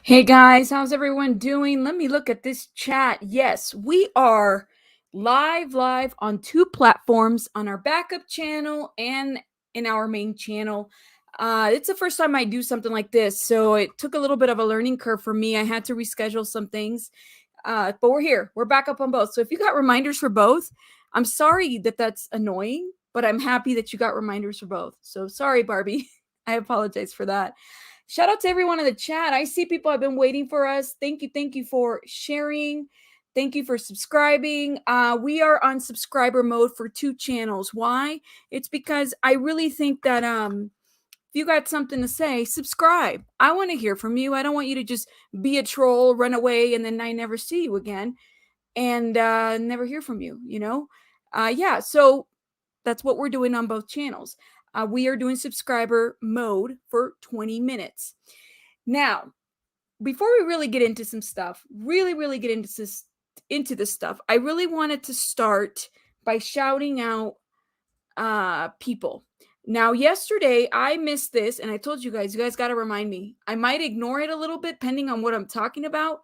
Hey guys, how's everyone doing? Let me look at this chat. Yes, we are live on two platforms on our backup channel and in our main channel. It's the first time I do something like this, so it took a little bit of a learning curve for me. I had to reschedule some things, but we're here. We're back up on both. So if you got reminders for both, I'm sorry that that's annoying, but I'm happy that you got reminders for both. So sorry, Barbie. I apologize for that. Shout out to everyone in the chat. I see people have been waiting for us. Thank you. Thank you for sharing. Thank you for subscribing. We are on subscriber mode for two channels. Why? It's because I really think that if you got something to say, subscribe. I want to hear from you. I don't want you to just be a troll, run away, and then I never see you again and never hear from you, Yeah, so that's what we're doing on both channels. We are doing subscriber mode for 20 minutes. Now, before we really get into some stuff, really get into this stuff, I really wanted to start by shouting out people. Now, yesterday I missed this, and I told you guys got to remind me. I might ignore it a little bit, depending on what I'm talking about,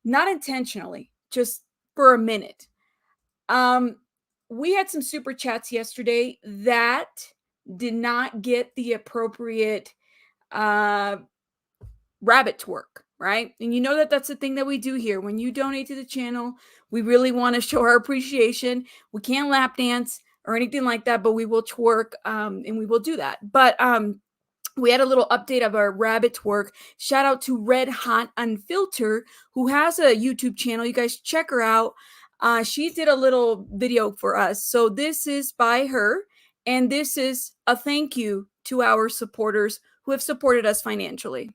not intentionally, just for a minute. We had some super chats yesterday that did not get the appropriate rabbit twerk, right? And you know that that's the thing that we do here. When you donate to the channel, we really want to show our appreciation. We can't lap dance or anything like that, but we will twerk, and we will do that. But we had a little update of our rabbit twerk. Shout out to Red Hot Unfiltered, who has a YouTube channel. You guys check her out. She did a little video for us. So this is by her, and this is a thank you to our supporters who have supported us financially.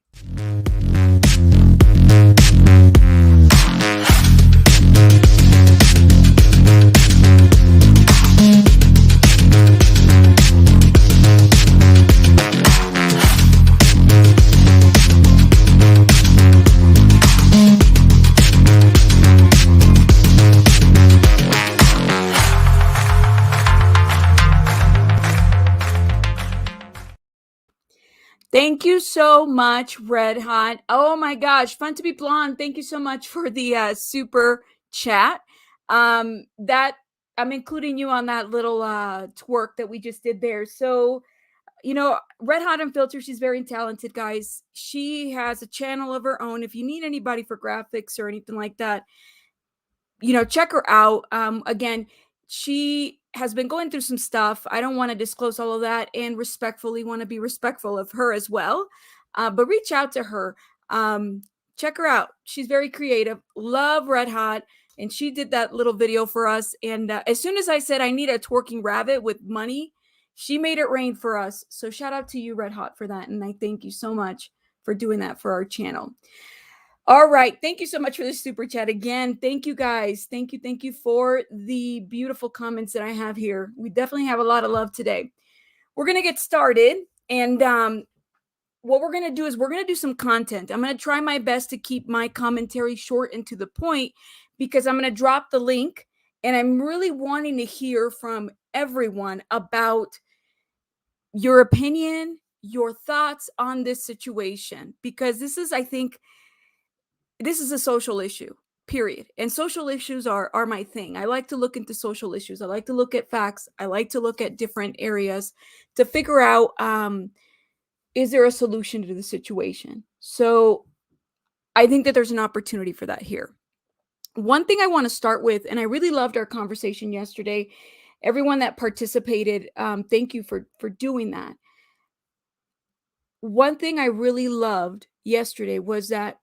Thank you so much, Red Hot. Oh my gosh, fun to be blonde. Thank you so much for the super chat. That I'm including you on that little twerk that we just did there. So, Red Hot Unfiltered, she's very talented, guys. She has a channel of her own. If you need anybody for graphics or anything like that, check her out. Again, she has been going through some stuff. I don't want to disclose all of that, and respectfully want to be respectful of her as well. But reach out to her. Check her out. She's very creative. Love Red Hot. And she did that little video for us. And as soon as I said I need a twerking rabbit with money, she made it rain for us. So shout out to you, Red Hot, for that. And I thank you so much for doing that for our channel. All right. Thank you so much for the super chat again. Thank you, guys. Thank you for the beautiful comments that I have here. We definitely have a lot of love today. We're going to get started. And what we're going to do is we're going to do some content. I'm going to try my best to keep my commentary short and to the point, because I'm going to drop the link. And I'm really wanting to hear from everyone about your opinion, your thoughts on this situation, because this is, I think, this is a social issue, period. And social issues are my thing. I like to look into social issues. I like to look at facts. I like to look at different areas to figure out, is there a solution to the situation? So I think that there's an opportunity for that here. One thing I want to start with, and I really loved our conversation yesterday. Everyone that participated, thank you for doing that. One thing I really loved yesterday was that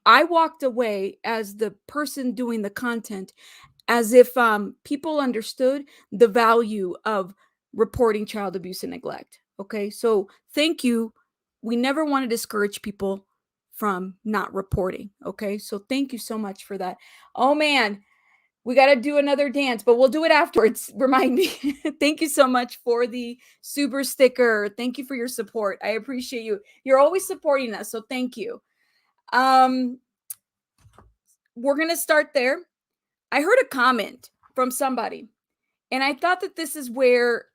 I walked away as the person doing the content as if people understood the value of reporting child abuse and neglect. Okay, so thank you. We never want to discourage people from not reporting. Okay, so thank you so much for that. Oh man, we got to do another dance, but we'll do it afterwards. Remind me. Thank you so much for the super sticker. Thank you for your support. I appreciate you. You're always supporting us, so thank you. We're going to start there. I heard a comment from somebody, and I thought that this is where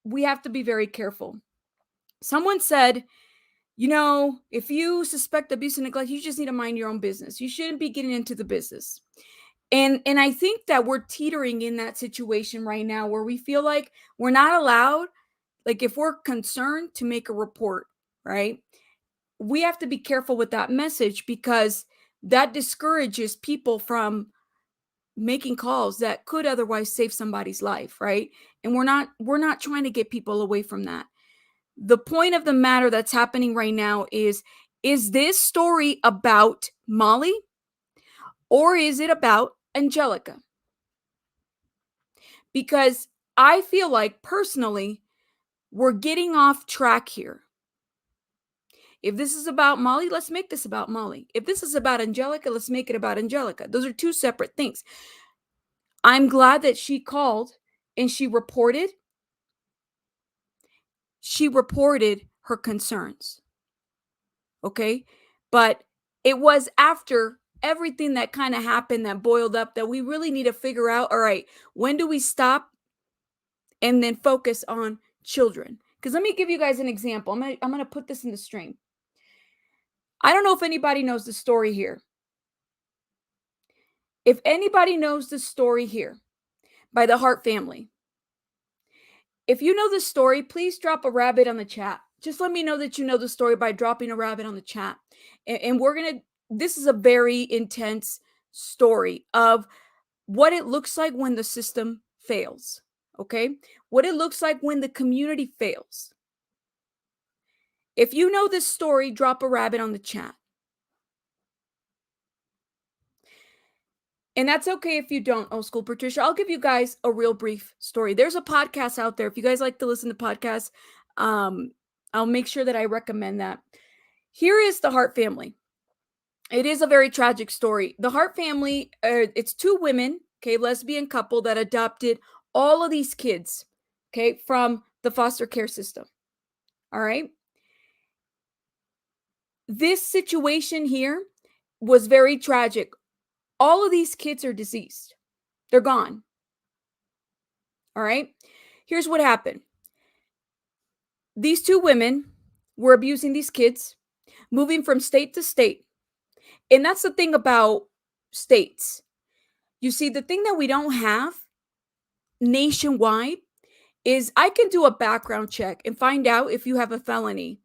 we have to be very careful. Someone said, if you suspect abuse and neglect, you just need to mind your own business. You shouldn't be getting into the business. And I think that we're teetering in that situation right now where we feel like we're not allowed, like if we're concerned, to make a report, right? We have to be careful with that message because that discourages people from making calls that could otherwise save somebody's life, right? And we're not trying to get people away from that. The point of the matter that's happening right now is this story about Molly or is it about Angelica? Because I feel like personally we're getting off track here. If this is about Molly, let's make this about Molly. If this is about Angelica, let's make it about Angelica. Those are two separate things. I'm glad that she called and she reported her concerns. Okay? But it was after everything that kind of happened that boiled up that we really need to figure out, all right, when do we stop and then focus on children? Because let me give you guys an example. I'm going to put this in the stream. I don't know if anybody knows the story here. If anybody knows the story here by the Hart family, if you know the story, please drop a rabbit on the chat. Just let me know that you know the story by dropping a rabbit on the chat. And this is a very intense story of what it looks like when the system fails. Okay? What it looks like when the community fails. If you know this story, drop a rabbit on the chat. And that's okay if you don't, Old School Patricia. I'll give you guys a real brief story. There's a podcast out there. If you guys like to listen to podcasts, I'll make sure that I recommend that. Here is the Hart family. It is a very tragic story. The Hart family, it's two women, okay, lesbian couple that adopted all of these kids, okay, from the foster care system. All right. This situation here was very tragic. All of these kids are deceased. They're gone. All right. Here's what happened. These two women were abusing these kids, moving from state to state. And that's the thing about states. You see, the thing that we don't have nationwide is I can do a background check and find out if you have a felony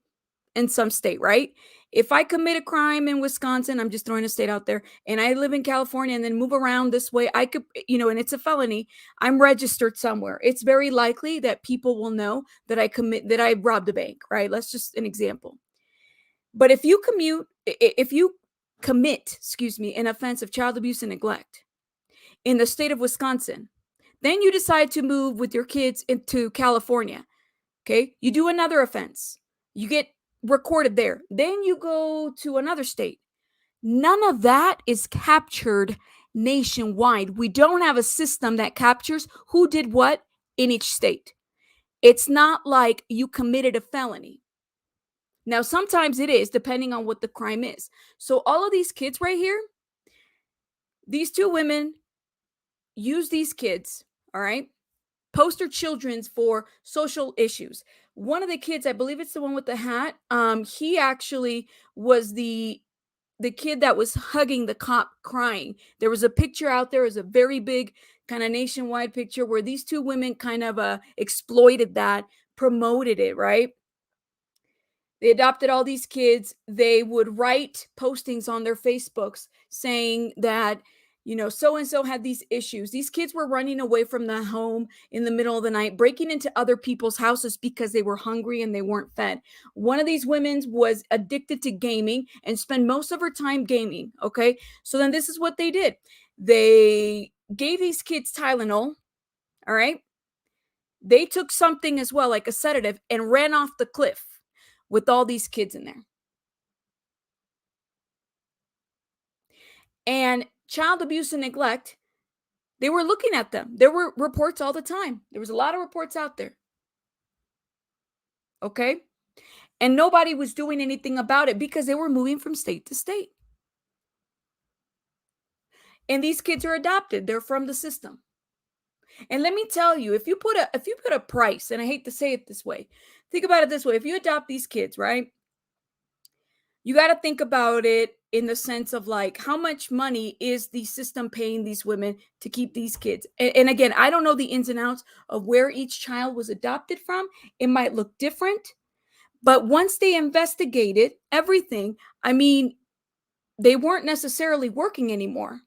in some state, right? If I commit a crime in Wisconsin, I'm just throwing a state out there, and I live in California and then move around this way, I could, and it's a felony, I'm registered somewhere. It's very likely that people will know that I robbed a bank, right? Let's just an example. But if you commit, an offense of child abuse and neglect in the state of Wisconsin, then you decide to move with your kids into California. Okay. You do another offense. You get recorded there. Then you go to another state. None of that is captured nationwide. We don't have a system that captures who did what in each state. It's not like you committed a felony. Now, sometimes it is, depending on what the crime is. So all of these kids right here, these two women use these kids, all right? Poster children's for social issues. One of the kids, I believe it's the one with the hat, he actually was the kid that was hugging the cop crying. There was a picture out there, it was a very big kind of nationwide picture where these two women kind of exploited that, promoted it, right? They adopted all these kids. They would write postings on their Facebooks saying that, so and so had these issues. These kids were running away from the home in the middle of the night, breaking into other people's houses because they were hungry and they weren't fed. One of these women was addicted to gaming and spent most of her time gaming. Okay. So then this is what they did. They gave these kids Tylenol. All right. They took something as well, like a sedative, and ran off the cliff with all these kids in there. And child abuse and neglect, they were looking at them. There were reports all the time. There was a lot of reports out there. Okay? And nobody was doing anything about it because they were moving from state to state. And these kids are adopted. They're from the system. And let me tell you, if you put a price, and I hate to say it this way, think about it this way. If you adopt these kids, right? You got to think about it in the sense of like, how much money is the system paying these women to keep these kids? And again, I don't know the ins and outs of where each child was adopted from. It might look different, but once they investigated everything, I mean, they weren't necessarily working anymore.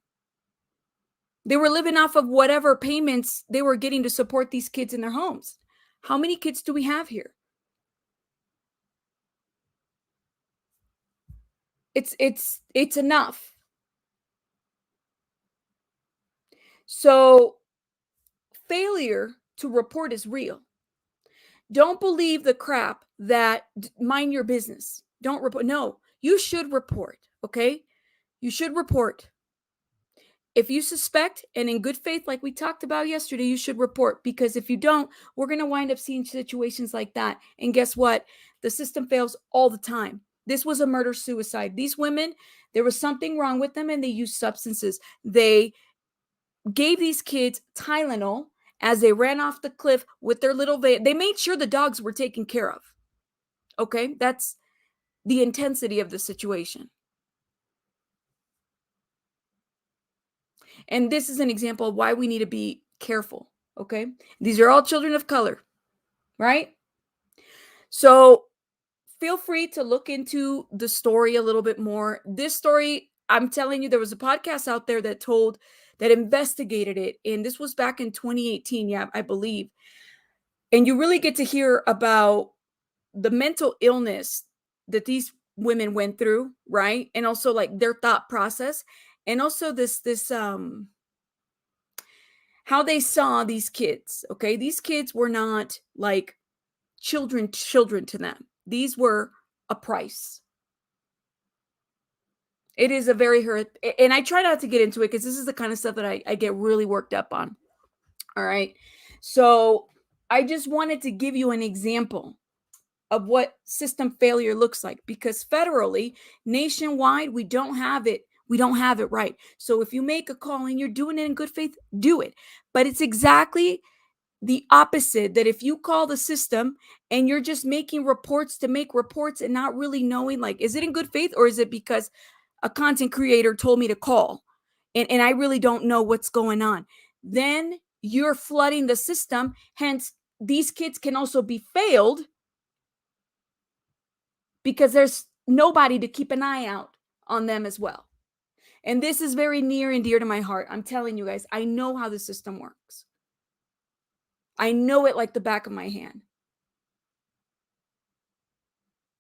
They were living off of whatever payments they were getting to support these kids in their homes. How many kids do we have here? It's enough. So failure to report is real. Don't believe the crap that mind your business. Don't report. No, you should report, okay? You should report. If you suspect and in good faith, like we talked about yesterday, you should report, because if you don't, we're going to wind up seeing situations like that. And guess what? The system fails all the time. This was a murder suicide. These women, there was something wrong with them and they used substances. They gave these kids Tylenol as they ran off the cliff with their little van. They made sure the dogs were taken care of. Okay? That's the intensity of the situation. And this is an example of why we need to be careful. Okay? These are all children of color, right? So feel free to look into the story a little bit more. This story, I'm telling you, there was a podcast out there that investigated it. And this was back in 2018, yeah, I believe. And you really get to hear about the mental illness that these women went through, right? And also like their thought process, and also this how they saw these kids. Okay, these kids were not like children to them. These were a price. It is a very hurt, and I try not to get into it because this is the kind of stuff that I get really worked up on. All right, so I just wanted to give you an example of what system failure looks like, because federally, nationwide, we don't have it. We don't have it right. So if you make a call and you're doing it in good faith, do it. But it's exactly the opposite, that if you call the system and you're just making reports to make reports and not really knowing, like, is it in good faith or is it because a content creator told me to call and I really don't know what's going on, then you're flooding the system. Hence, these kids can also be failed because there's nobody to keep an eye out on them as well. And this is very near and dear to my heart. I'm telling you guys, I know how the system works. I know it like the back of my hand.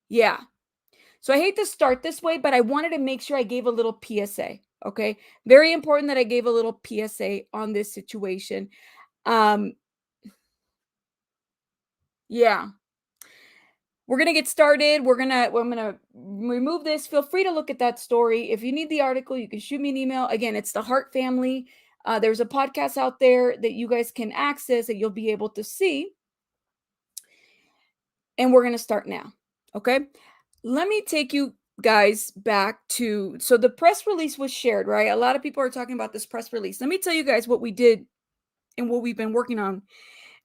Yeah. So I hate to start this way, but I wanted to make sure I gave a little PSA. Okay. Very important that I gave a little PSA on this situation. Um, yeah. We're gonna get started. I'm gonna remove this. Feel free to look at that story. If you need the article, you can shoot me an email. Again, it's the Hart family. There's a podcast out there that you guys can access that you'll be able to see. And we're gonna start now. Okay. Let me take you guys back to, so the press release was shared, right? A lot of people are talking about this press release. Let me tell you guys what we did and what we've been working on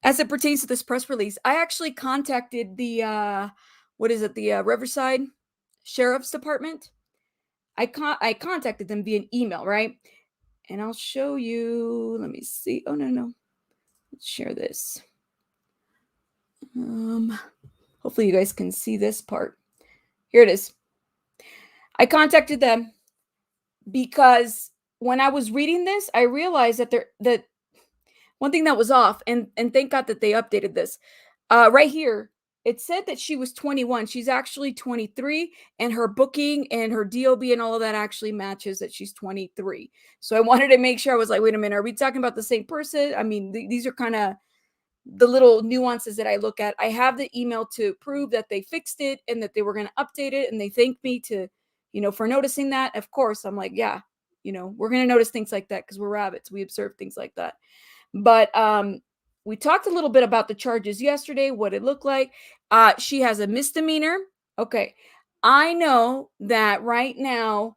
as it pertains to this press release. I actually contacted the Riverside Sheriff's Department. I contacted them via an email, right? And I'll show you. Let me see. Oh no. Let's share this. Hopefully you guys can see this part. Here it is. I contacted them because when I was reading this, I realized that one thing that was off, and thank God that they updated this. Right here, it said that she was 21. She's actually 23, and her booking and her DOB and all of that actually matches that she's 23. So I wanted to make sure. I was like, wait a minute, are we talking about the same person? I mean, these are kind of the little nuances that I look at. I have the email to prove that they fixed it and that they were going to update it, and they thanked me for noticing that. Of course, I'm like, yeah, we're going to notice things like that because we're rabbits. We observe things like that. But we talked a little bit about the charges yesterday, what it looked like. She has a misdemeanor. Okay. I know that right now,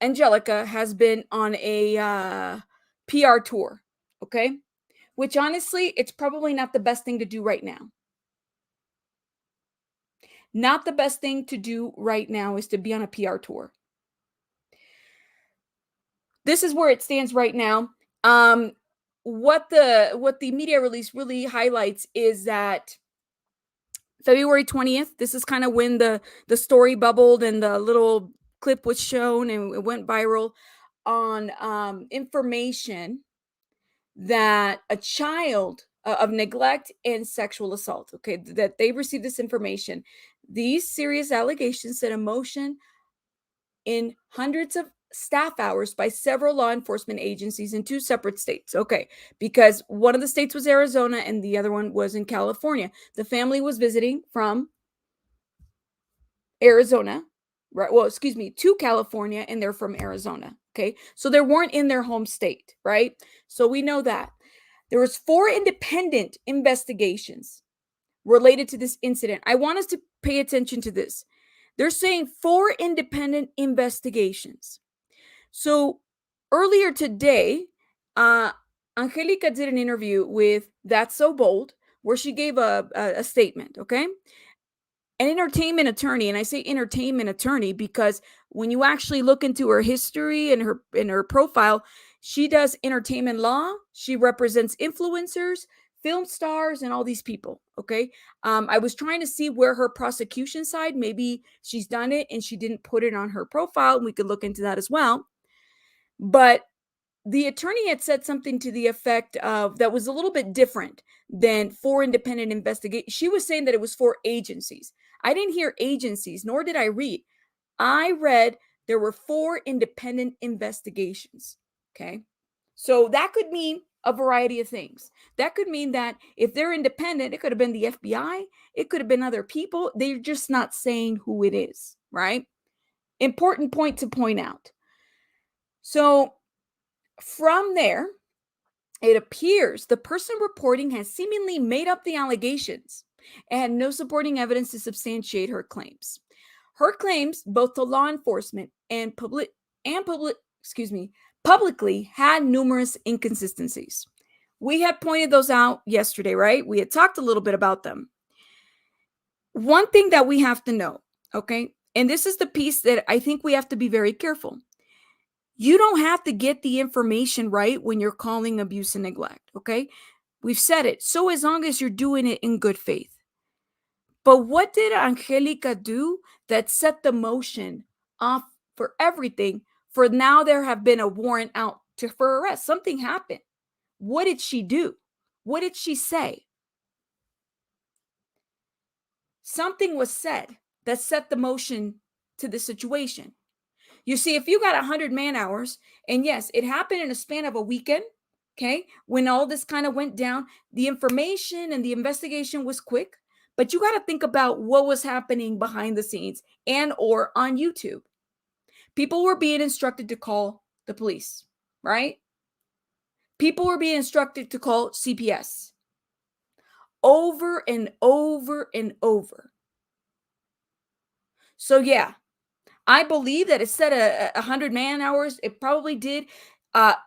Angelica has been on a PR tour. Okay. Which honestly, it's probably not the best thing to do right now. Not the best thing to do right now is to be on a PR tour. This is where it stands right now. What the media release really highlights is that February 20th, this is kind of when the story bubbled and the little clip was shown and it went viral on information that a child of neglect and sexual assault, okay, that they received this information. These serious allegations set in motion in hundreds of staff hours by several law enforcement agencies in two separate states. Okay, because one of the states was Arizona and the other one was in California. The family was visiting from Arizona, right? Well, excuse me, to California, and they're from Arizona. Okay, so they weren't in their home state, right? So we know that there was 4 independent investigations related to this incident. I want us to pay attention to this. They're saying 4 independent investigations. So earlier today, Angelica did an interview with That's So Bold, where she gave a statement, okay? An entertainment attorney, and I say entertainment attorney because when you actually look into her history and her profile, she does entertainment law. She represents influencers, film stars, and all these people. Okay, I was trying to see where her prosecution side, maybe she's done it and she didn't put it on her profile. We could look into that as well. But the attorney had said something to the effect of that was a little bit different than 4 independent investigations. She was saying that it was 4 agencies. I didn't hear agencies, nor did I read. I read there were 4 independent investigations. Okay. So that could mean a variety of things. That could mean that if they're independent, it could have been the FBI, it could have been other people. They're just not saying who it is, right? Important point to point out. So from there, it appears the person reporting has seemingly made up the allegations and had no supporting evidence to substantiate her claims. Her claims, both to law enforcement and publicly had numerous inconsistencies. We had pointed those out yesterday, right? We had talked a little bit about them. One thing that we have to know, okay? And this is the piece that I think we have to be very careful. You don't have to get the information right when you're calling abuse and neglect, okay? We've said it. So as long as you're doing it in good faith. But what did Angelica do that set the motion off for everything? For now, there have been a warrant out for arrest. Something happened. What did she do? What did she say? Something was said that set the motion to the situation. You see, if you got 100 man hours, and yes, it happened in a span of a weekend, okay, when all this kind of went down, the information and the investigation was quick, but you got to think about what was happening behind the scenes and or on YouTube. People were being instructed to call the police, right? People were being instructed to call CPS over and over and over. So yeah, I believe that it said 100 man hours. It probably did.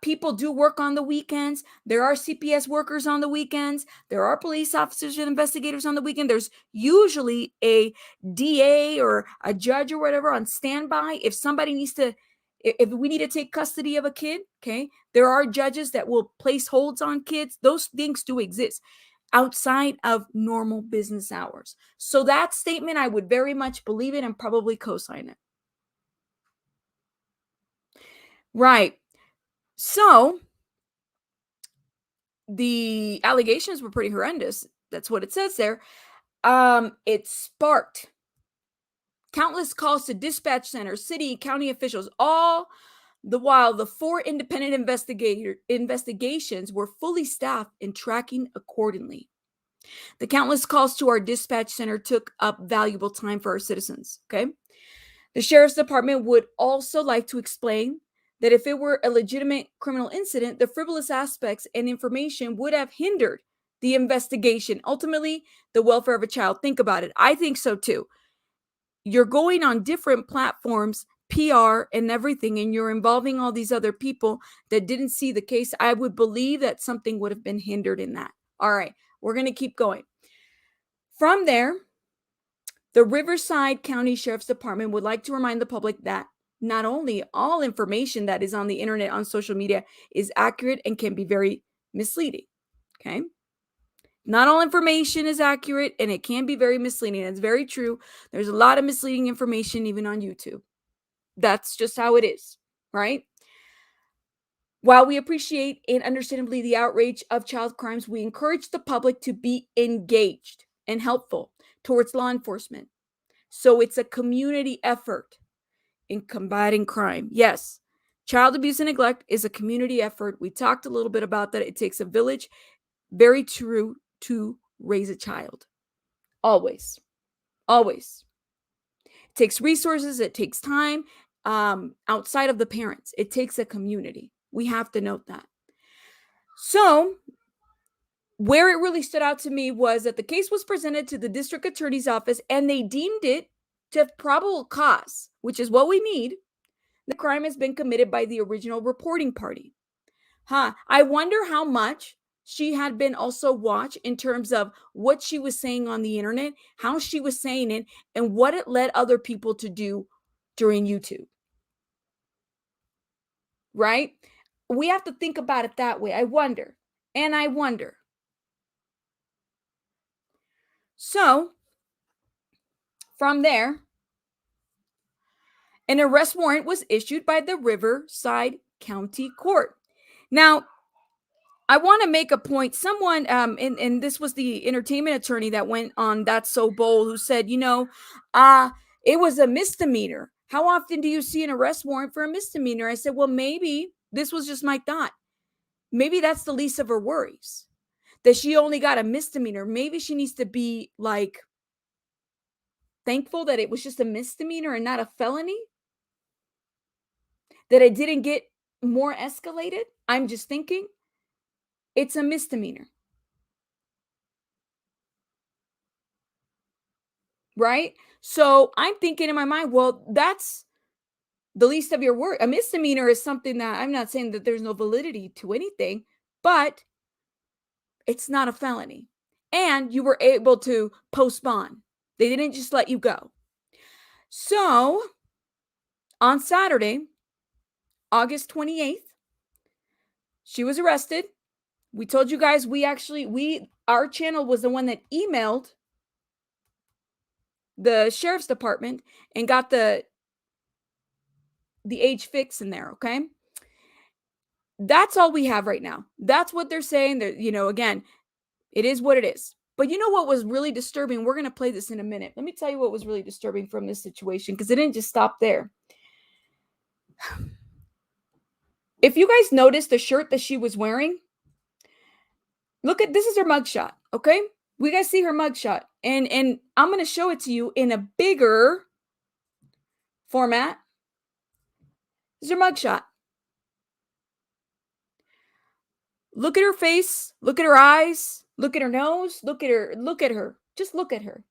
People do work on the weekends. There are CPS workers on the weekends. There are police officers and investigators on the weekend. There's usually a DA or a judge or whatever on standby. If somebody needs to, if we need to take custody of a kid, okay, there are judges that will place holds on kids. Those things do exist outside of normal business hours. So that statement, I would very much believe it and probably co-sign it. Right. So the allegations were pretty horrendous. That's what it says there. It sparked countless calls to dispatch centers, city, county officials, all the while the 4 independent investigations were fully staffed and tracking accordingly. The countless calls to our dispatch center took up valuable time for our citizens. Okay. The sheriff's department would also like to explain that if it were a legitimate criminal incident, the frivolous aspects and information would have hindered the investigation. Ultimately, the welfare of a child. Think about it. I think so too. You're going on different platforms, PR and everything, and you're involving all these other people that didn't see the case. I would believe that something would have been hindered in that. All right, we're going to keep going. From there, The Riverside County Sheriff's Department would like to remind the public that not only all information that is on the internet, on social media, is accurate and can be very misleading. Okay? Not all information is accurate and it can be very misleading. It's very true. There's a lot of misleading information even on YouTube. That's just how it is, right? While we appreciate and understandably the outrage of child crimes, we encourage the public to be engaged and helpful towards law enforcement. So it's a community effort in combating crime. Yes, child abuse and neglect is a community effort. We talked a little bit about that. It takes a village. Very true, to raise a child. Always. Always. It takes resources. It takes time. Outside of the parents, it takes a community. We have to note that. So, where it really stood out to me was that the case was presented to the district attorney's office and they deemed it to have probable cause, which is what we need. The crime has been committed by the original reporting party. I wonder how much she had been also watched in terms of what she was saying on the internet, how she was saying it, and what it led other people to do during YouTube. Right? We have to think about it that way. I wonder. So, from there, an arrest warrant was issued by the Riverside County Court. Now, I want to make a point. Someone, and this was the entertainment attorney that went on That's So Bold, who said, it was a misdemeanor. How often do you see an arrest warrant for a misdemeanor? I said, well, maybe this was just my thought. Maybe that's the least of her worries, that she only got a misdemeanor. Maybe she needs to be like thankful that it was just a misdemeanor and not a felony, that it didn't get more escalated. I'm just thinking. It's a misdemeanor. Right? So I'm thinking in my mind, well, that's the least of your worry. A misdemeanor is something that I'm not saying that there's no validity to anything, but it's not a felony. And you were able to postpone. They didn't just let you go. So on Saturday, August 28th, she was arrested. We told you guys our channel was the one that emailed the sheriff's department and got the age fix in there, okay? That's all we have right now. That's what they're saying. That, again, it is what it is. But you know what was really disturbing? We're going to play this in a minute. Let me tell you what was really disturbing from this situation, because it didn't just stop there. If you guys notice the shirt that she was wearing, this is her mugshot, okay? We guys see her mugshot. And I'm going to show it to you in a bigger format. This is her mugshot. Look at her face. Look at her eyes. Look at her nose. Look at her. Just look at her.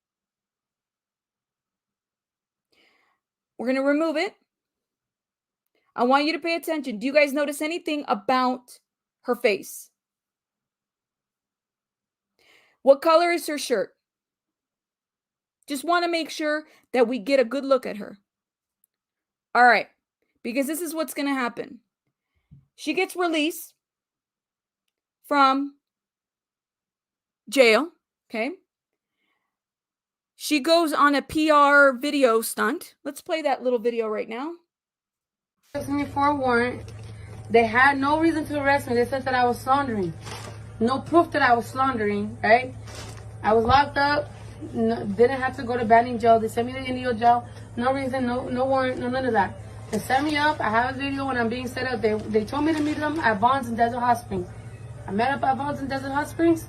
We're going to remove it. I want you to pay attention. Do you guys notice anything about her face? What color is her shirt? Just want to make sure that we get a good look at her. All right. Because this is what's going to happen. She gets released from jail. Okay. She goes on a PR video stunt. Let's play that little video right now. Arrested me for a warrant. They had no reason to arrest me. They said that I was slandering. No proof that I was slandering, right? I was locked up. Didn't have to go to Banning jail. They sent me to Indio jail. No reason, no warrant, none of that. They set me up. I have a video when I'm being set up. They told me to meet them at Vons and Desert Hot Springs. I met up at Vons and Desert Hot Springs.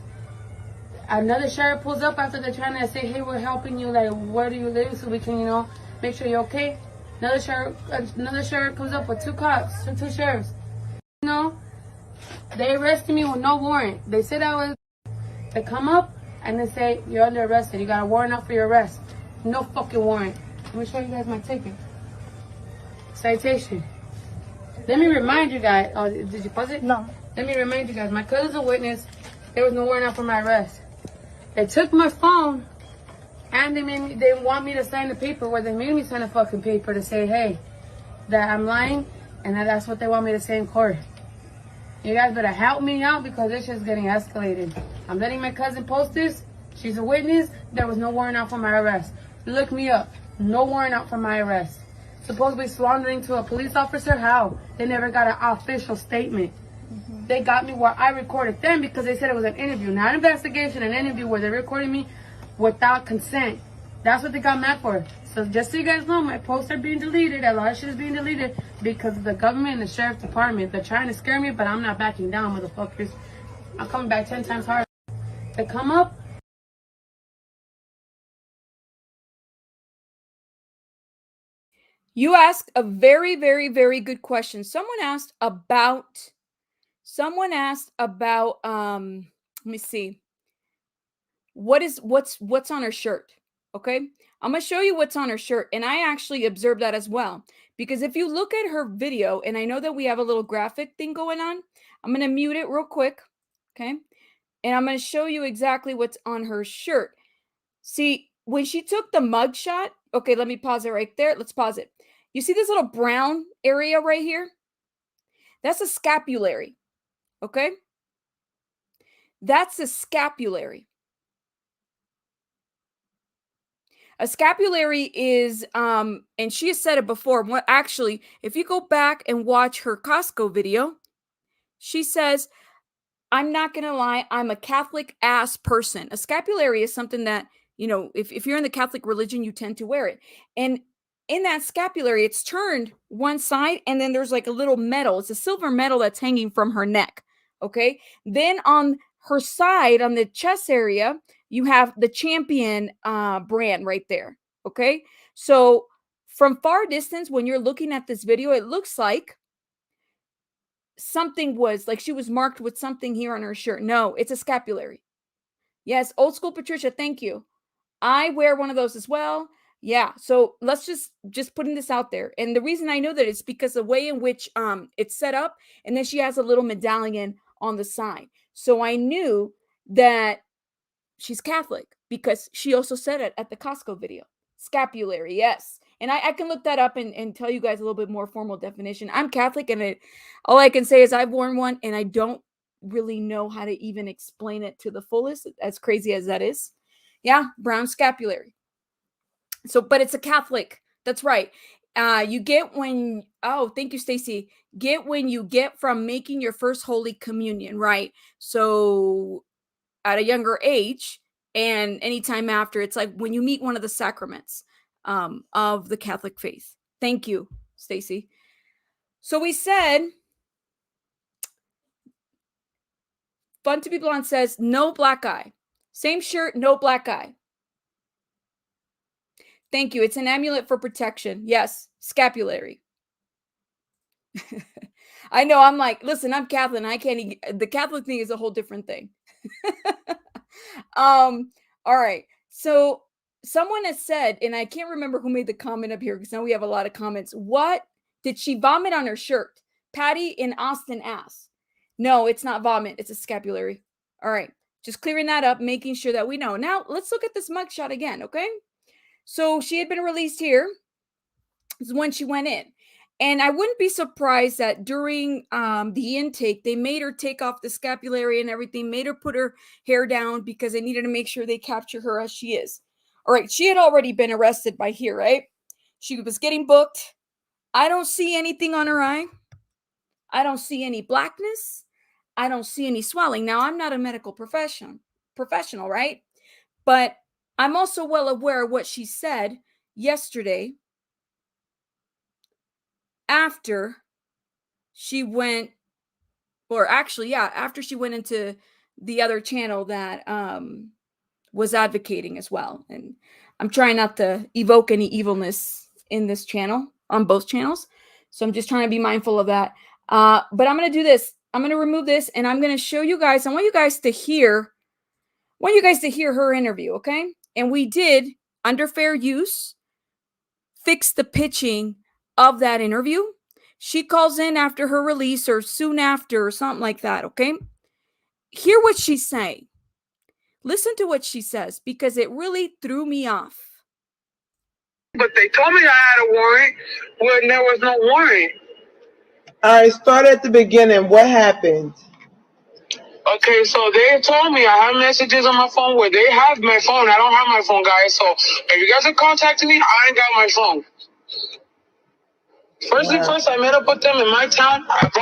Another sheriff pulls up after they're trying to say, hey, we're helping you. Like, where do you live so we can, make sure you're okay. Another sheriff comes up with two cops, two sheriffs. They arrested me with no warrant. They said they come up and they say, you're under arrest. You got a warrant out for your arrest. No fucking warrant. Let me show you guys my ticket. Citation. Let me remind you guys. Oh, did you pause it? No. Let me remind you guys. My cousin's a witness. There was no warrant out for my arrest. They took my phone And they want me to sign the paper where they made me sign a fucking paper to say, hey, that I'm lying, and that's what they want me to say in court. You guys better help me out because this shit's getting escalated. I'm letting my cousin post this. She's a witness. There was no warrant out for my arrest. Look me up. No warrant out for my arrest. Supposed to be slandering to a police officer? How? They never got an official statement. They got me where I recorded them because they said it was an interview, not an investigation, an interview where they recorded me without consent. That's what they got mad for. So just so you guys know, my posts are being deleted. A lot of shit is being deleted because of the government and the sheriff's department. They're trying to scare me, but I'm not backing down, motherfuckers. I'm coming back 10 times harder. They come up. You asked a very, very, very good question. Someone asked about, let me see. What's on her shirt? Okay. I'm going to show you what's on her shirt. And I actually observed that as well. Because if you look at her video, and I know that we have a little graphic thing going on, I'm going to mute it real quick. Okay. And I'm going to show you exactly what's on her shirt. See, when she took the mugshot, okay, let me pause it right there. Let's pause it. You see this little brown area right here? That's a scapulary. Okay. That's a scapulary. A scapulary is, and she has said it before. Actually, if you go back and watch her Costco video, she says, I'm not going to lie, I'm a Catholic ass person. A scapulary is something that, if you're in the Catholic religion, you tend to wear it. And in that scapulary, it's turned one side, and then there's like a little metal. It's a silver metal that's hanging from her neck. Okay. Then on her side, on the chest area, you have the Champion brand right there. Okay. So from far distance, when you're looking at this video, it looks like something was like she was marked with something here on her shirt. No, it's a scapulary. Yes, old school Patricia, thank you. I wear one of those as well. Yeah, so let's just putting this out there. And the reason I know that is because the way in which it's set up, and then she has a little medallion on the side. So I knew that she's Catholic because she also said it at the Costco video. Scapulary, yes. And I can look that up and tell you guys a little bit more formal definition. I'm Catholic, and all I can say is I've worn one, and I don't really know how to even explain it to the fullest, as crazy as that is. Yeah, brown scapulary. So, but it's a Catholic. That's right. You get when, oh, thank you, Stacy. Get when you get from making your first Holy Communion, right? So at a younger age and anytime after, it's like when you meet one of the sacraments of the Catholic faith. Thank you, Stacy. So we said, Fun to be Blonde says, no black eye. Same shirt, no black eye. Thank you. It's an amulet for protection. Yes, scapulary. I know. I'm like, listen, I'm Catholic. And I can't. The Catholic thing is a whole different thing. All right. So someone has said, and I can't remember who made the comment up here because now we have a lot of comments. What did she vomit on her shirt? Patty in Austin asked. No, it's not vomit. It's a scapulary. All right. Just clearing that up, making sure that we know. Now let's look at this mugshot again. Okay. So she had been released here. This is when she went in. And I wouldn't be surprised that during the intake, they made her take off the scapulary and everything, made her put her hair down because they needed to make sure they capture her as she is. All right, she had already been arrested by here, right? She was getting booked. I don't see anything on her eye. I don't see any blackness. I don't see any swelling. Now, I'm not a medical professional, right? But I'm also well aware of what she said yesterday after she went, or actually, yeah, after she went into the other channel that was advocating as well. And I'm trying not to evoke any evilness in this channel, on both channels. So I'm just trying to be mindful of that. But I'm going to do this. I'm going to remove this, and I'm going to show you guys. I want you guys to hear her interview, okay? And we did, under fair use, fix the pitching of that interview. She calls in after her release or soon after or something like that, okay? Hear what she's saying. Listen to what she says, because it really threw me off. But they told me I had a warrant when there was no warrant. All right, start at the beginning. What happened? Okay, so they told me I have messages on my phone where they have my phone. I don't have my phone, guys. So if you guys are contacting me, I ain't got my phone. First thing first, I met up with them in my town at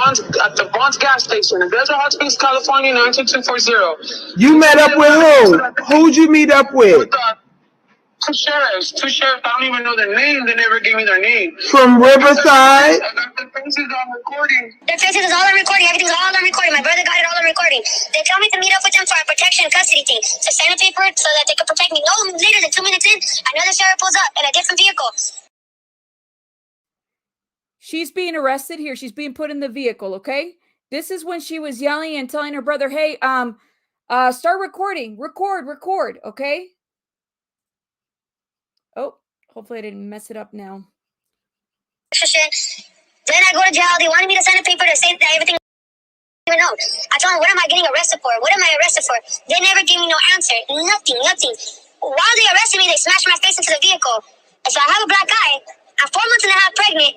the Bronx gas station in Desert Hot Springs, California, 92240. You met up with who? Who'd you meet up with? Two sheriffs. I don't even know their name. They never gave me their name. From Riverside? I got their faces on recording. Their faces is all on recording. Everything's all on recording. My brother got it all on recording. They tell me to meet up with them for a protection and custody thing, to sign a paper so that they can protect me. No later than 2 minutes in, another sheriff pulls up in a different vehicle. She's being arrested here. She's being put in the vehicle, okay? This is when she was yelling and telling her brother, hey, start recording. Record, okay? Oh, hopefully I didn't mess it up now. Then I go to jail. They wanted me to sign a paper to say that everything. Even know. I told them, what am I getting arrested for? What am I arrested for? They never gave me no answer. Nothing. While they arrested me, they smashed my face into the vehicle. And so I have a black eye. I'm 4 months and a half pregnant.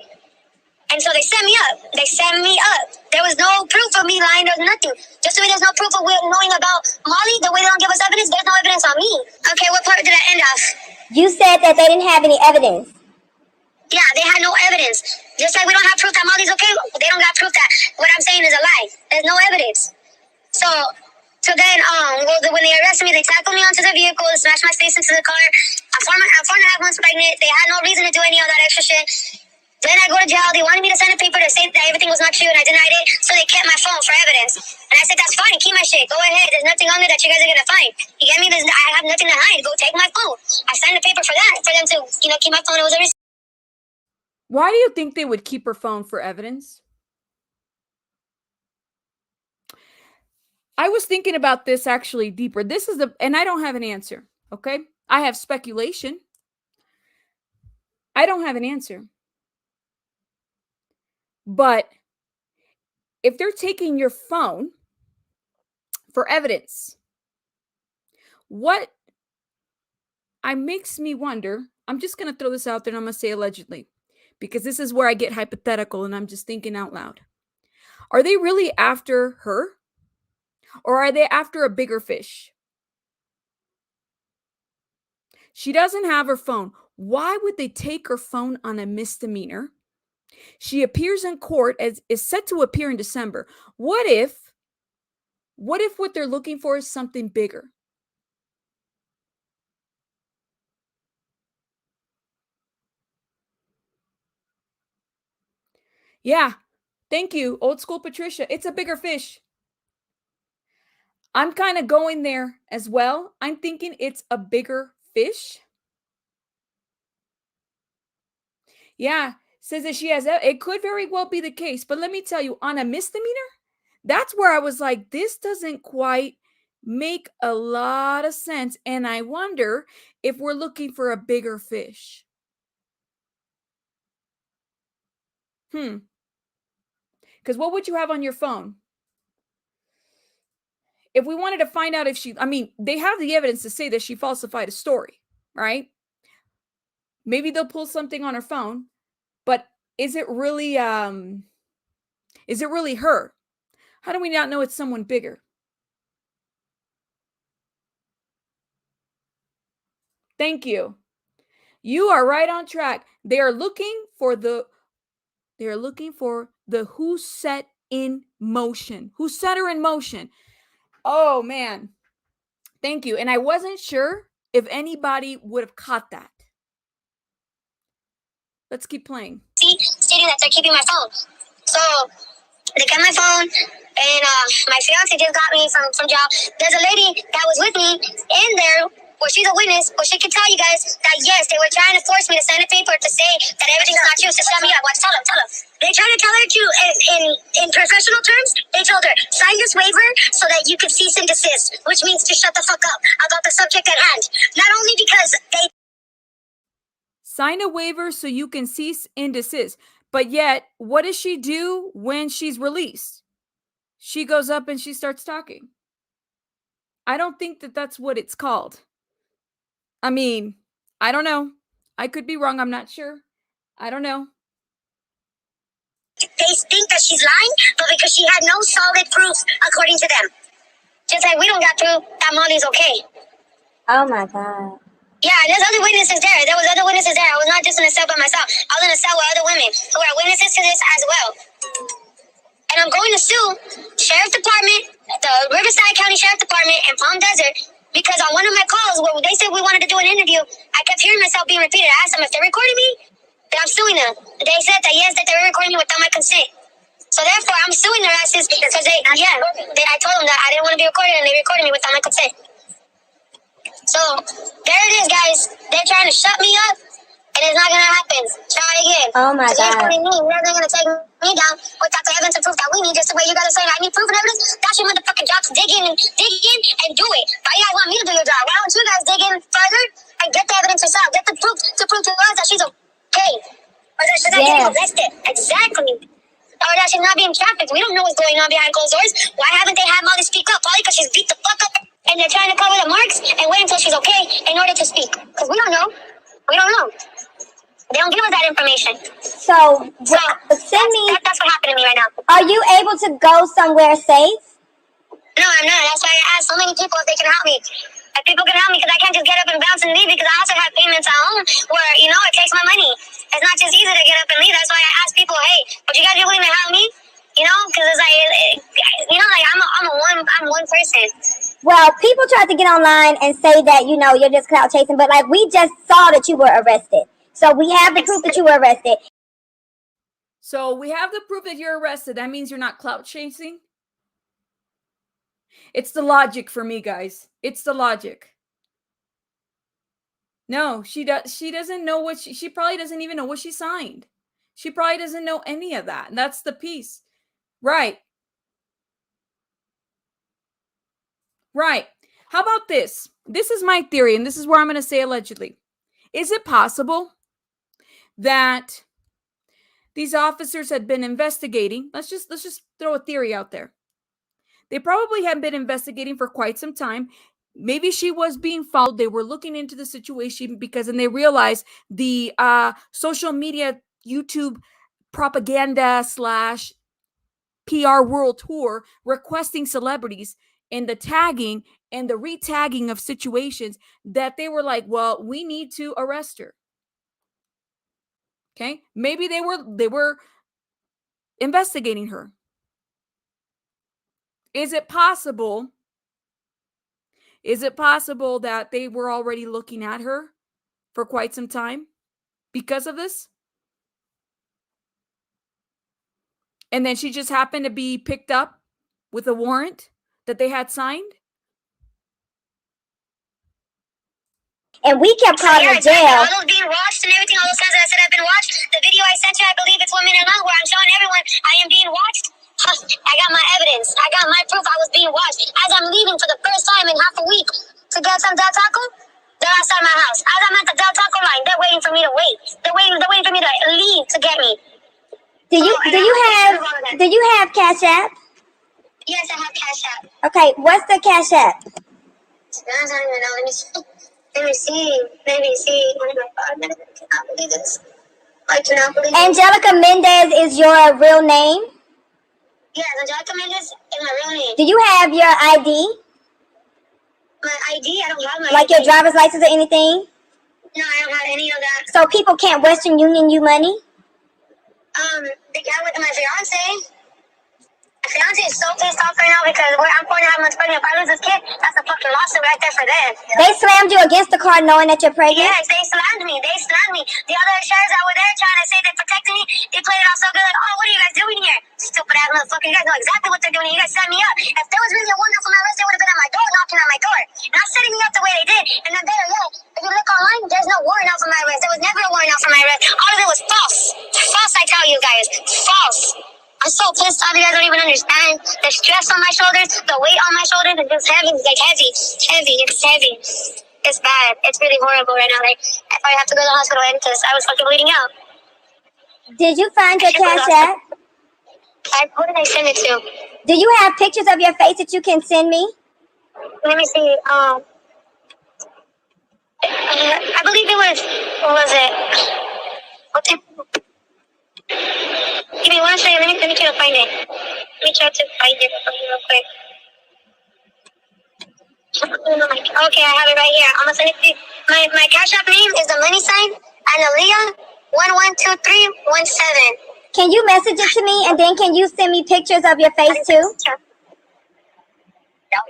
And so they sent me up. There was no proof of me lying. There's nothing. Just the way there's no proof of knowing about Molly, the way they don't give us evidence, there's no evidence on me. Okay, what part did I end off? You said that they didn't have any evidence. Yeah, they had no evidence. Just like we don't have proof that Molly's okay, they don't got proof that what I'm saying is a lie. There's no evidence. So then, when they arrested me, they tackled me onto the vehicle, smashed my face into the car. I'm 4.5 months pregnant. They had no reason to do any of that extra shit. Then I go to jail. They wanted me to sign a paper to say that everything was not true, and I denied it. So they kept my phone for evidence. And I said, that's fine. Keep my shit. Go ahead. There's nothing on there that you guys are going to find. You get me? I have nothing to hide. Go take my phone. I signed the paper for that, for them to, keep my phone. It was a receipt. Why do you think they would keep her phone for evidence? I was thinking about this actually deeper. And I don't have an answer, okay? I have speculation. I don't have an answer. But if they're taking your phone for evidence, what makes me wonder, I'm just going to throw this out there and I'm going to say allegedly, because this is where I get hypothetical and I'm just thinking out loud. Are they really after her? Or are they after a bigger fish? She doesn't have her phone. Why would they take her phone on a misdemeanor? She appears in court is set to appear in December. What if what they're looking for is something bigger? Yeah. Thank you, old school Patricia. It's a bigger fish. I'm kind of going there as well. I'm thinking it's a bigger fish. Yeah. Says that she has, it could very well be the case, but let me tell you, on a misdemeanor, that's where I was like, this doesn't quite make a lot of sense. And I wonder if we're looking for a bigger fish. Because what would you have on your phone? If we wanted to find out if they have the evidence to say that she falsified a story, right? Maybe they'll pull something on her phone, but is it really her? How do we not know it's someone bigger? Thank you. You are right on track. They are looking for the who set in motion. Who set her in motion? Oh man. Thank you. And I wasn't sure if anybody would have caught that. Let's keep playing. Stating that they're keeping my phone. So they kept my phone, and my fiance just got me from jail. There's a lady that was with me in there, where she's a witness, but she can tell you guys that yes, they were trying to force me to sign a paper to say that everything's not true. So shut me up. Watch, tell them. They tried to tell her to, in professional terms, they told her, sign this waiver so that you can cease and desist, which means to shut the fuck up about the subject at hand. Not only because they sign a waiver so you can cease and desist. But yet, what does she do when she's released? She goes up and she starts talking. I don't think that that's what it's called. I mean, I don't know. I could be wrong. I'm not sure. I don't know. They think that she's lying, but because she had no solid proof, according to them. Just like we don't got proof that Molly's okay. Oh my God. Yeah, there's other witnesses there. There was other witnesses there. I was not just in a cell by myself. I was in a cell with other women who are witnesses to this as well. And I'm going to sue Sheriff Department, the Riverside County Sheriff Department, and Palm Desert because on one of my calls where they said we wanted to do an interview, I kept hearing myself being repeated. I asked them if they're recording me, then I'm suing them. They said that yes, that they were recording me without my consent. So therefore, I'm suing their asses because I told them that I didn't want to be recorded and they recorded me without my consent. So there it is, guys. They're trying to shut me up, and it's not gonna happen. Try again. Oh my God. They're gonna take me down without the evidence and proof that we need. Just the way you guys are saying I need proof and evidence. That's your motherfucking job to dig in and do it. Why you guys want me to do your job? Why don't you guys dig in further and get the evidence yourself? Get the proof to prove to us that she's okay, or that she's not getting arrested. Exactly. Or that she's not being trafficked. We don't know what's going on behind closed doors. Why haven't they had Molly speak up? Probably because she's beat the fuck up. And they're trying to cover the marks and wait until she's okay in order to speak. Because we don't know. We don't know. They don't give us that information. So send me. That's what happened to me right now. Are you able to go somewhere safe? No, I'm not. That's why I asked so many people if they can help me. If people can help me, because I can't just get up and bounce and leave because I also have payments at home where, it takes my money. It's not just easy to get up and leave. That's why I ask people, hey, would you guys be willing to help me? Because it's like, I'm one person. Well, people tried to get online and say that, you're just clout chasing, but like we just saw that you were arrested. So we have the proof that you were arrested. So we have the proof that you're arrested. That means you're not clout chasing. It's the logic for me, guys. It's the logic. No, she doesn't know what she probably doesn't even know what she signed. She probably doesn't know any of that. That's the piece. Right. Right. How about this? This is my theory, and this is where I'm going to say allegedly. Is it possible that these officers had been investigating? Let's just throw a theory out there. They probably had been investigating for quite some time. Maybe she was being followed. They were looking into the situation and they realized the social media, YouTube propaganda / PR world tour requesting celebrities and the tagging and the retagging of situations that they were like, well, we need to arrest her. Okay. Maybe they were investigating her. Is it possible that they were already looking at her for quite some time because of this? And then she just happened to be picked up with a warrant that they had signed? And we kept calling her Exactly. jail. All those being watched and everything, all those times that I said I've been watched. The video I sent you, I believe it's 1 minute long, where I'm showing everyone I am being watched. I got my evidence. I got my proof I was being watched. As I'm leaving for the first time in half a week to get some Del Taco, they're outside my house. As I'm at the Del Taco line, they're waiting for me to wait. They're waiting for me to leave to get me. Do you have Cash App? Yes, I have Cash App. Okay, what's the Cash App? I don't even know. Let me see. Oh my God, I cannot believe this. I cannot believe Angelica Mendez is your real name? Yes, Angelica Mendez is my real name. Do you have your ID? My ID? I don't have my Like ID. your driver's license or anything? No, I don't have any of that. So people can't Western Union you money? The guy with my fiance. My fiance is so pissed off right now because I'm 4.5 months pregnant. If I lose this kid, that's a fucking lawsuit right there for them. They slammed you against the car knowing that you're pregnant? Yes, they slammed me. The other sheriffs that were there trying to say they're protecting me, they played it off so good like, oh, what are you guys doing here? Stupid ass motherfucker. You guys know exactly what they're doing. You guys set me up. If there was really a warrant for my arrest, they would have been at my door, knocking on my door. Not setting me up the way they did. And then better yet, if you look online, there's no warrant out for my arrest. There was never a warrant out for my arrest. All of it was false. False, I tell you guys. False. I'm so pissed off. You guys don't even understand. The stress on my shoulders, the weight on my shoulders is just heavy. It's like heavy. It's heavy. It's bad. It's really horrible right now. Like, I probably have to go to the hospital because I was fucking bleeding out. Did you find your Cash App? Who did I send it to? Do you have pictures of your face that you can send me? Let me see. I believe it was. What was it? Okay. Give me 1 second. Let me try to find it. Let me try to find it real quick. Okay, I have it right here. I'm gonna send it to you. My Cash App name is the money sign Analia 112317. Can you message it to me, and then can you send me pictures of your face too? Okay,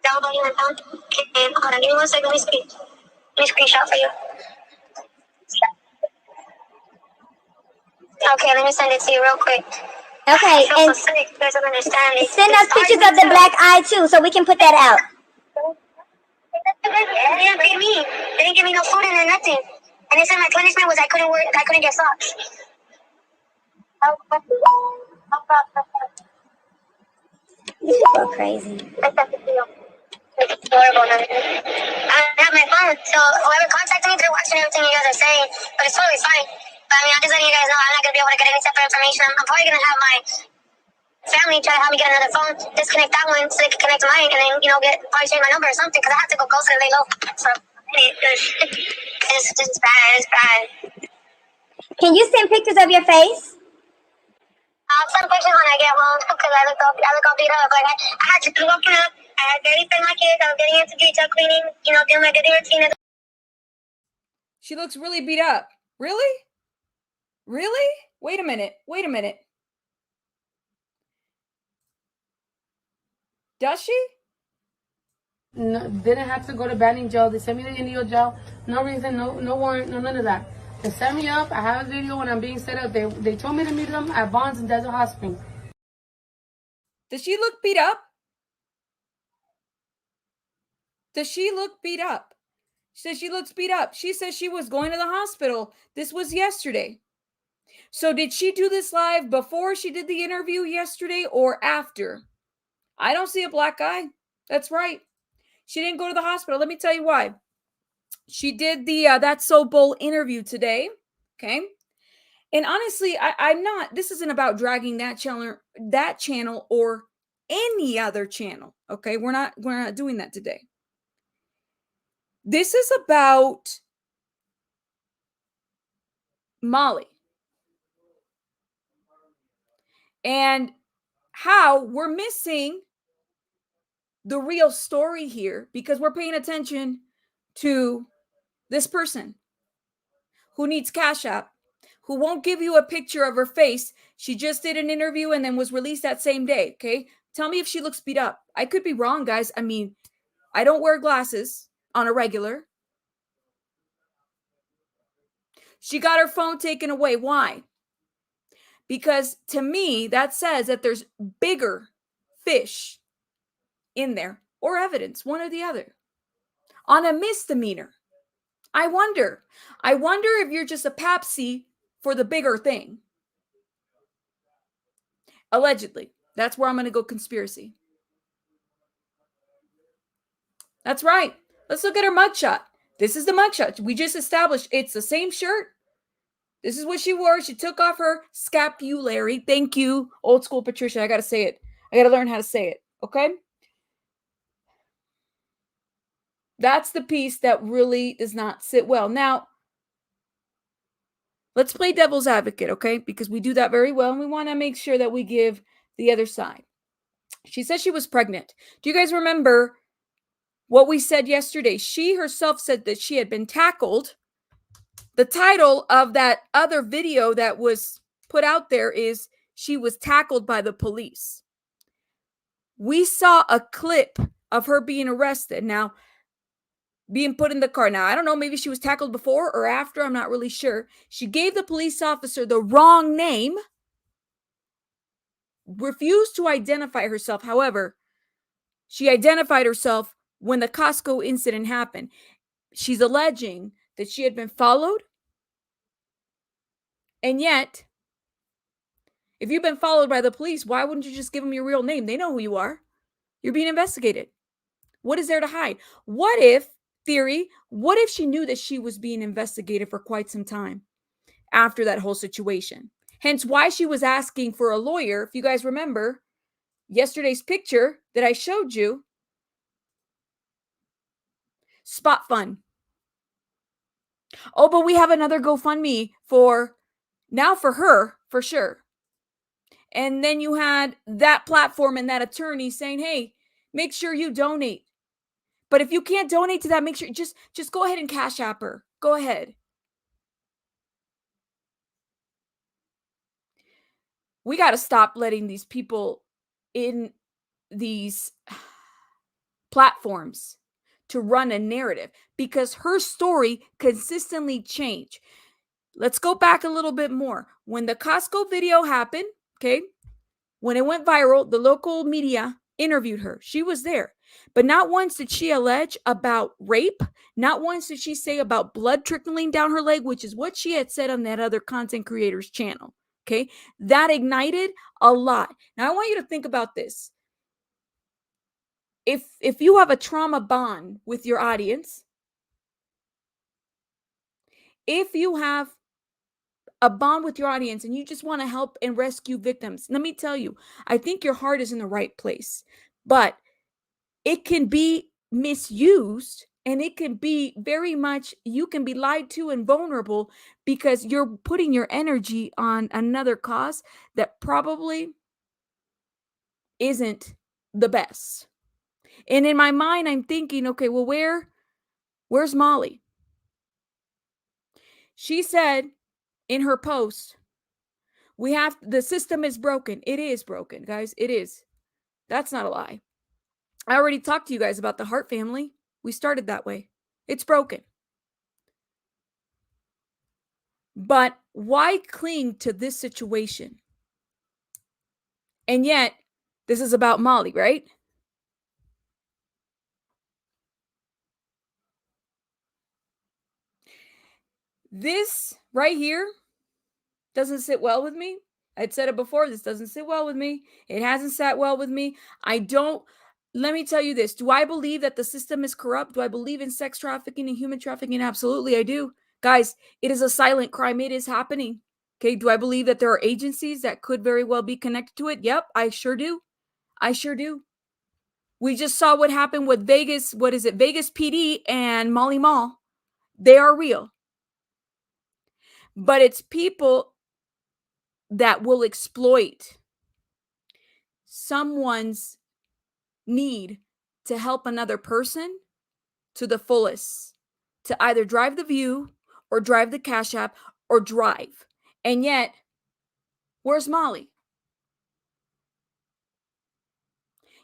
hold on, give me 1 second. Let me screenshot for you. Okay, let me send it to you real quick. Okay, I feel and so sick. You guys don't understand it. send us pictures of the black eye too, so we can put that out. They didn't feed me. They didn't give me no food and nothing. And they said my punishment was I couldn't get socks. These people are crazy. It's horrible. I have my phone, so whoever contacted me, they're watching everything you guys are saying, but it's totally fine. But I mean, I'm just letting you guys know I'm not gonna be able to get any separate information. I'm probably gonna have my family try to help me get another phone, disconnect that one so they can connect to mine, and then probably change my number or something because I have to go closer to lay low. So it's just bad. It's bad. Can you send pictures of your face? I'll send pictures when I get home because I look all beat up. Like I had to woken up. I had barely fed my kids. I was getting into detail cleaning, doing my daily routine. She looks really beat up. Really? Really? Wait a minute. Does she? No, didn't have to go to Banning jail. They sent me to Indio jail. No reason, no warrant, no none of that. They set me up. I have a video when I'm being set up. They told me to meet them at Bonds in Desert Hot Springs. Does she look beat up? Does she look beat up? She says she looks beat up. She says she was going to the hospital. This was yesterday. So did she do this live before she did the interview yesterday or after? I don't see a black eye. That's right. She didn't go to the hospital. Let me tell you why. She did the That's So Bold interview today. Okay. And honestly, I'm not, this isn't about dragging that channel or any other channel. Okay. We're not doing that today. This is about Molly and how we're missing the real story here because we're paying attention to this person who needs Cash App, who won't give you a picture of her face. She just did an interview and then was released that same day. Okay. Tell me if she looks beat up. I could be wrong, guys. I mean, I don't wear glasses on a regular. She got her phone taken away. Why? Because to me, that says that there's bigger fish in there or evidence, one or the other, on a misdemeanor. I wonder if you're just a papsy for the bigger thing. Allegedly. That's where I'm going to go conspiracy. That's right. Let's look at her mugshot. This is the mugshot. We just established it's the same shirt. This is what she wore. She took off her scapulary. Thank you, old school Patricia. I got to say it. I got to learn how to say it. Okay? That's the piece that really does not sit well. Now, let's play devil's advocate, okay? Because we do that very well, and we want to make sure that we give the other side. She said she was pregnant. Do you guys remember what we said yesterday? She herself said that she had been tackled. The title of that other video that was put out there is she was tackled by the police. We saw a clip of her being arrested. Now, being put in the car. Now, I don't know, maybe she was tackled before or after. I'm not really sure. She gave the police officer the wrong name, refused to identify herself. However, she identified herself when the Costco incident happened. She's alleging that she had been followed. And yet, if you've been followed by the police, why wouldn't you just give them your real name? They know who you are. You're being investigated. What is there to hide? What if she knew that she was being investigated for quite some time after that whole situation? Hence why she was asking for a lawyer. If you guys remember yesterday's picture that I showed you, spot fun. Oh, but we have another GoFundMe for her, for sure. And then you had that platform and that attorney saying, hey, make sure you donate. But if you can't donate to that, make sure just go ahead and Cash App her. Go ahead. We got to stop letting these people in these platforms to run a narrative, because her story consistently changed. Let's go back a little bit more. When the Costco video happened, okay, when it went viral, the local media interviewed her. She was there. But not once did she allege about rape. Not once did she say about blood trickling down her leg, which is what she had said on that other content creator's channel. Okay, that ignited a lot. Now I want you to think about this. If you have a trauma bond with your audience, if you have a bond with your audience and you just want to help and rescue victims, let me tell you, I think your heart is in the right place. But it can be misused, and it can be very much, you can be lied to and vulnerable because you're putting your energy on another cause that probably isn't the best. And in my mind, I'm thinking, okay, well, where's Molly? She said in her post, the system is broken. It is broken, guys. It is. That's not a lie. I already talked to you guys about the Hart family. We started that way. It's broken. But why cling to this situation? And yet, this is about Molly, right? This right here doesn't sit well with me. I'd said it before. This doesn't sit well with me. It hasn't sat well with me. Let me tell you this. Do I believe that the system is corrupt? Do I believe in sex trafficking and human trafficking? Absolutely, I do. Guys, it is a silent crime. It is happening. Okay, do I believe that there are agencies that could very well be connected to it? Yep, I sure do. I sure do. We just saw what happened with Vegas. What is it? Vegas PD and Molly Mall. They are real. But it's people that will exploit someone's need to help another person to the fullest, to either drive the view or drive the Cash App or drive. And yet, where's Molly?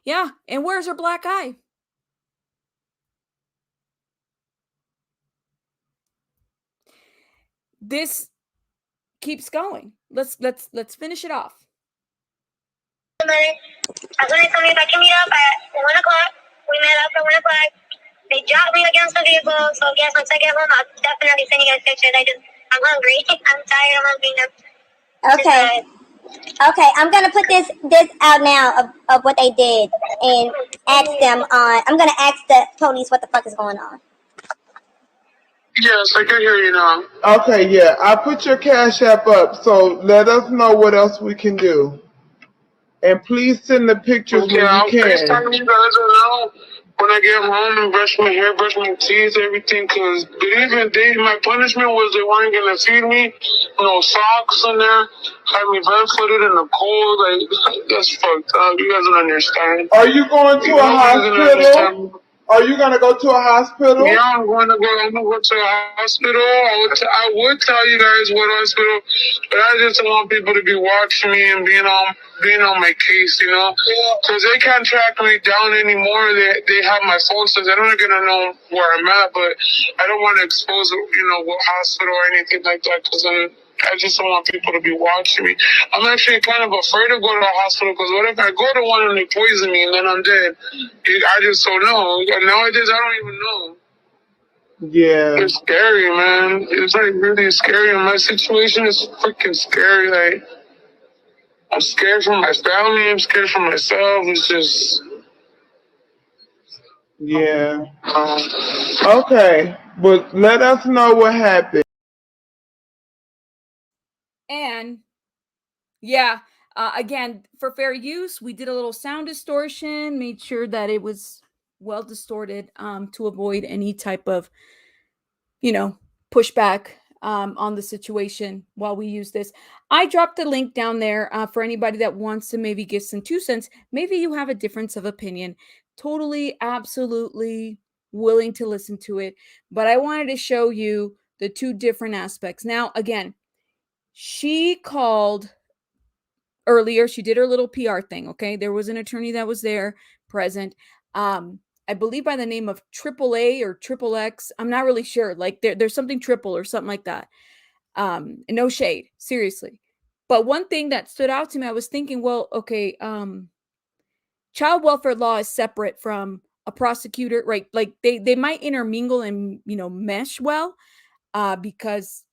Yeah, and where's her black eye? This keeps going. Let's finish it off. I was going to tell me if I can meet up at 1 o'clock. We met up at 1 o'clock. They dropped me against the vehicle. So I guess once I get home, I'll definitely send you guys pictures. I'm hungry. I'm tired. I'm hungry now. Okay. Okay, I'm gonna put this out now of what they did and ask them on. I'm gonna ask the police what the fuck is going on. Yes, I can hear you now. Okay, yeah. I put your Cash App up, so let us know what else we can do. And please send the pictures when you I'll can. FaceTime you guys now when I get home and brush my hair, brush my teeth, everything. Because my punishment was they weren't going to feed me. No socks in there. Had me barefooted in the cold. Like, that's fucked up. You guys don't understand. Are you going to a hospital? Are you going to go to a hospital? Yeah, I'm going to go to a hospital. I would tell you guys what hospital, but I just don't want people to be watching me and being on my case, you know? Because they can't track me down anymore. They have my phone, so they're not going to know where I'm at, but I don't want to expose, what hospital or anything like that, because I just don't want people to be watching me. I'm actually kind of afraid of going to a hospital, because what if I go to one and they poison me and then I'm dead? I just don't know. Nowadays, I don't even know. Yeah. It's scary, man. It's like really scary. And my situation is freaking scary. Like, I'm scared for my family. I'm scared for myself. It's just... Yeah. Okay. But let us know what happened. And yeah, again, for fair use, we did a little sound distortion, made sure that it was well distorted, to avoid any type of, pushback on the situation while we use this. I dropped the link down there for anybody that wants to maybe give some 2 cents. Maybe you have a difference of opinion. Totally, absolutely willing to listen to it. But I wanted to show you the two different aspects. Now, again, she called earlier. She did her little PR thing. Okay. There was an attorney that was there present. I believe by the name of Triple A or Triple X. I'm not really sure. Like there's something triple or something like that. No shade, seriously. But one thing that stood out to me, I was thinking, well, okay, child welfare law is separate from a prosecutor, right? Like they might intermingle and mesh well, because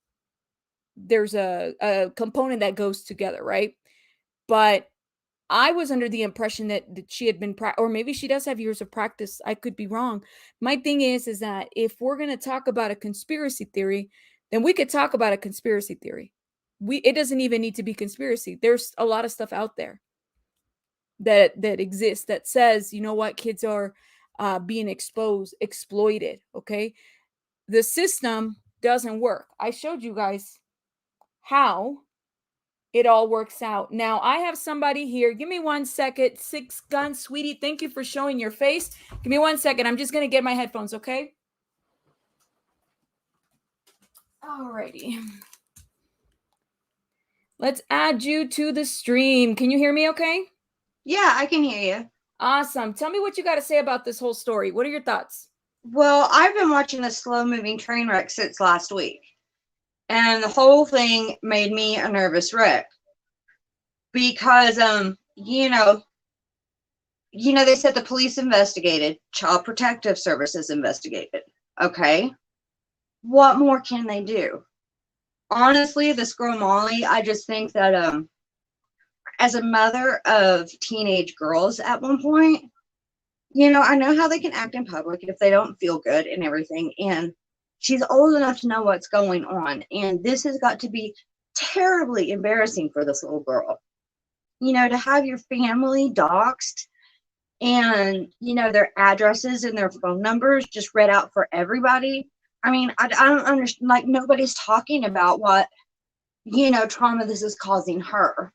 there's a component that goes together, right? But I was under the impression that she had been, or maybe she does have years of practice. I could be wrong. My thing is that if we're going to talk about a conspiracy theory, then we could talk about a conspiracy theory. It doesn't even need to be conspiracy. There's a lot of stuff out there that exists that says, you know what, kids are being exploited. Okay, the system doesn't work. I showed you guys how it all works out. Now, I have somebody here. Give me 1 second. Six Gun, sweetie, thank you for showing your face. Give me 1 second. I'm just going to get my headphones, okay? Alrighty. Let's add you to the stream. Can you hear me okay? Yeah, I can hear you. Awesome. Tell me what you got to say about this whole story. What are your thoughts? Well, I've been watching a slow-moving train wreck since last week. And the whole thing made me a nervous wreck. Because, they said the police investigated, Child Protective Services investigated. Okay. What more can they do? Honestly, this girl Molly, I just think that as a mother of teenage girls at one point, I know how they can act in public if they don't feel good and everything. And she's old enough to know what's going on. And this has got to be terribly embarrassing for this little girl. To have your family doxxed and, their addresses and their phone numbers just read out for everybody. I mean, I don't understand. Like, nobody's talking about what, trauma this is causing her.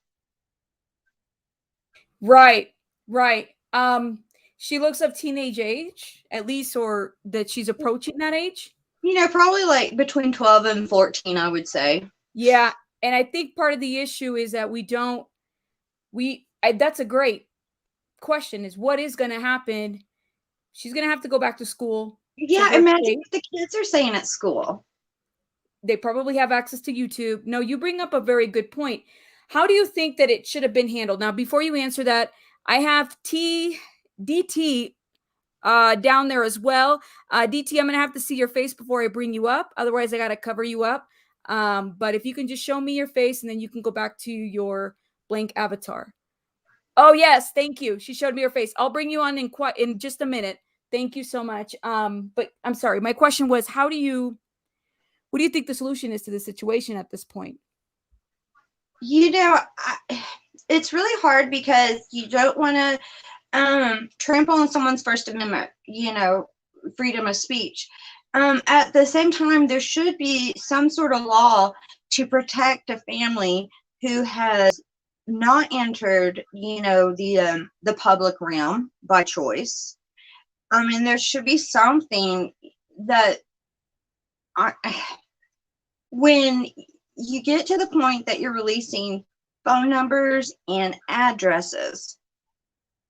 Right. She looks of teenage age, at least, or that she's approaching that age. Probably like between 12 and 14, I would say. Yeah. And I think part of the issue is that that's a great question, is what is going to happen? She's going to have to go back to school. Yeah. Imagine what the kids are saying at school. They probably have access to YouTube. No, you bring up a very good point. How do you think that it should have been handled? Now, before you answer that, I have DT down there as well. DT, I'm going to have to see your face before I bring you up. Otherwise, I got to cover you up. But if you can just show me your face, and then you can go back to your blank avatar. Oh, yes. Thank you. She showed me her face. I'll bring you on in just a minute. Thank you so much. But I'm sorry. My question was, what do you think the solution is to the situation at this point? It's really hard because you don't want to trample on someone's First Amendment, freedom of speech. At the same time, there should be some sort of law to protect a family who has not entered, the public realm by choice. I mean, there should be something that when you get to the point that you're releasing phone numbers and addresses,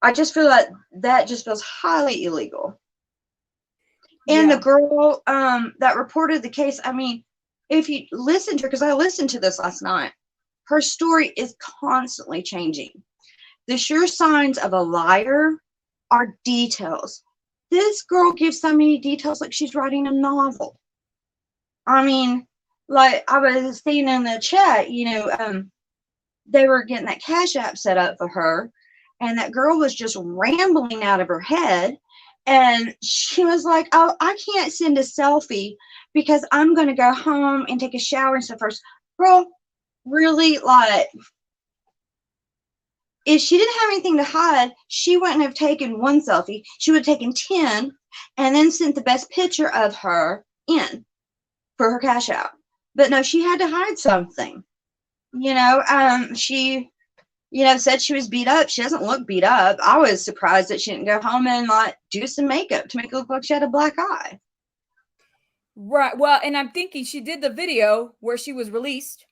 I just feel like that just feels highly illegal. And the girl that reported the case, I mean, if you listen to her, because I listened to this last night, her story is constantly changing. The sure signs of a liar are details. This girl gives so many details like she's writing a novel. I mean, like I was seeing in the chat, they were getting that Cash App set up for her, and that girl was just rambling out of her head. And she was like, oh, I can't send a selfie because I'm going to go home and take a shower and stuff first. Girl, really? Like, if she didn't have anything to hide, she wouldn't have taken one selfie. She would have taken 10 and then sent the best picture of her in for her cash out. But no, she had to hide something. She, said she was beat up. She doesn't look beat up. I was surprised that she didn't go home and like do some makeup to make it look like she had a black eye. Right. Well, and I'm thinking she did the video where she was released.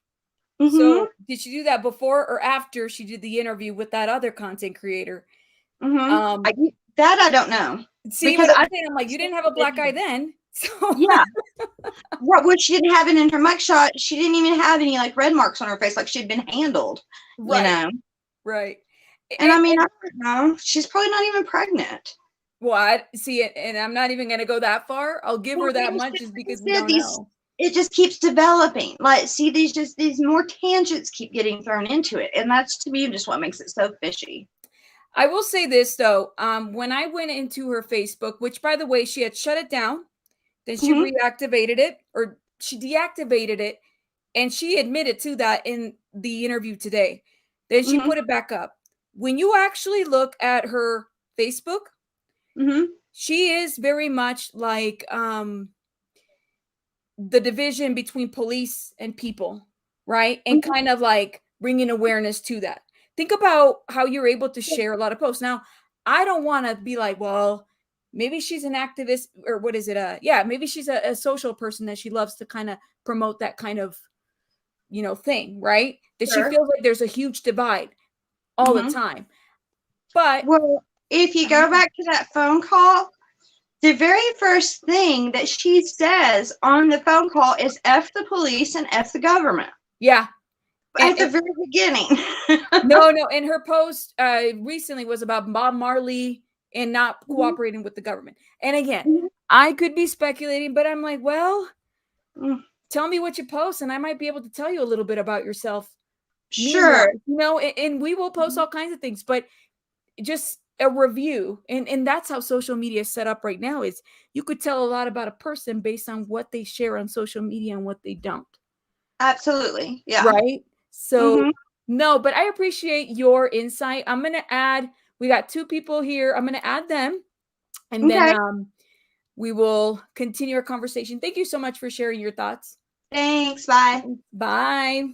Mm-hmm. So did she do that before or after she did the interview with that other content creator? Mm-hmm. That I don't know. See, because I'm like, you didn't have a black eye then. So yeah. Well, she didn't have it in her mugshot. She didn't even have any like red marks on her face, like she'd been handled. Right. Right. And I mean, I don't know. She's probably not even pregnant. Well, I see it, and I'm not even going to go that far. I'll give her that much just because we don't know. It just keeps developing. Like, see, these more tangents keep getting thrown into it, and that's to me just what makes it so fishy. I will say this though, when I went into her Facebook, which by the way, she had shut it down, then she reactivated it, or she deactivated it, and she admitted to that in the interview today. Then she put it back up. When you actually look at her Facebook, she is very much like the division between police and people, right? And kind of like bringing awareness to that. Think about how you're able to share a lot of posts. Now, I don't want to be like, well, maybe she's an activist, or what is it? Maybe she's a social person that she loves to kind of promote that kind of, thing, right? That she feels like there's a huge divide all the time. But well, if you go back to that phone call, the very first thing that she says on the phone call is F the police and F the government. Yeah. At the very beginning. No. And her post recently was about Bob Marley and not cooperating with the government. And again, I could be speculating, but I'm like, well, tell me what you post, and I might be able to tell you a little bit about yourself. Sure. And we will post all kinds of things, but just a review. And that's how social media is set up right now, is you could tell a lot about a person based on what they share on social media and what they don't. Absolutely. Yeah. Right. So no, but I appreciate your insight. I'm going to add, we got 2 people here. I'm going to add them, and then we will continue our conversation. Thank you so much for sharing your thoughts. Thanks. Bye. Bye.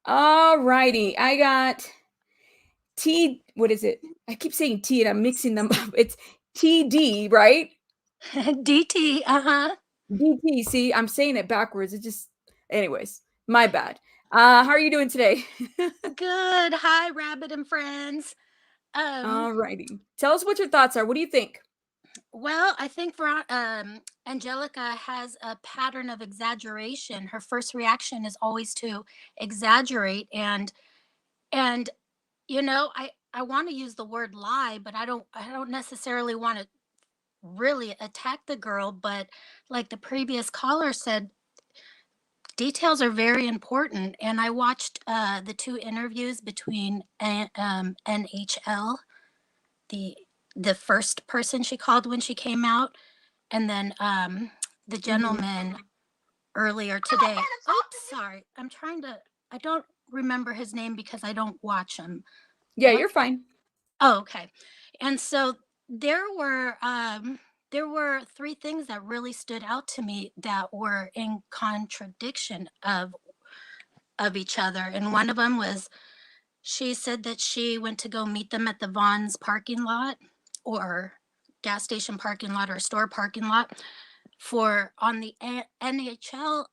All righty. I got what is it? I keep saying T and I'm mixing them up. It's TD, right? DT. DT. See, I'm saying it backwards. Anyways, my bad. How are you doing today? Good. Hi, Rabbit and friends. All righty. Tell us what your thoughts are. What do you think? Well, I think Angelica has a pattern of exaggeration. Her first reaction is always to exaggerate, and I want to use the word lie, but I don't necessarily want to really attack the girl. But like the previous caller said, details are very important. And I watched the 2 interviews between NHL, the first person she called when she came out, and then the gentleman earlier today. Oops, sorry. I don't remember his name because I don't watch him. Yeah, you're fine. Oh, okay. And so there were 3 things that really stood out to me that were in contradiction of each other. And one of them was, she said that she went to go meet them at the Vaughn's parking lot, or gas station parking lot, or store parking lot. On the NHL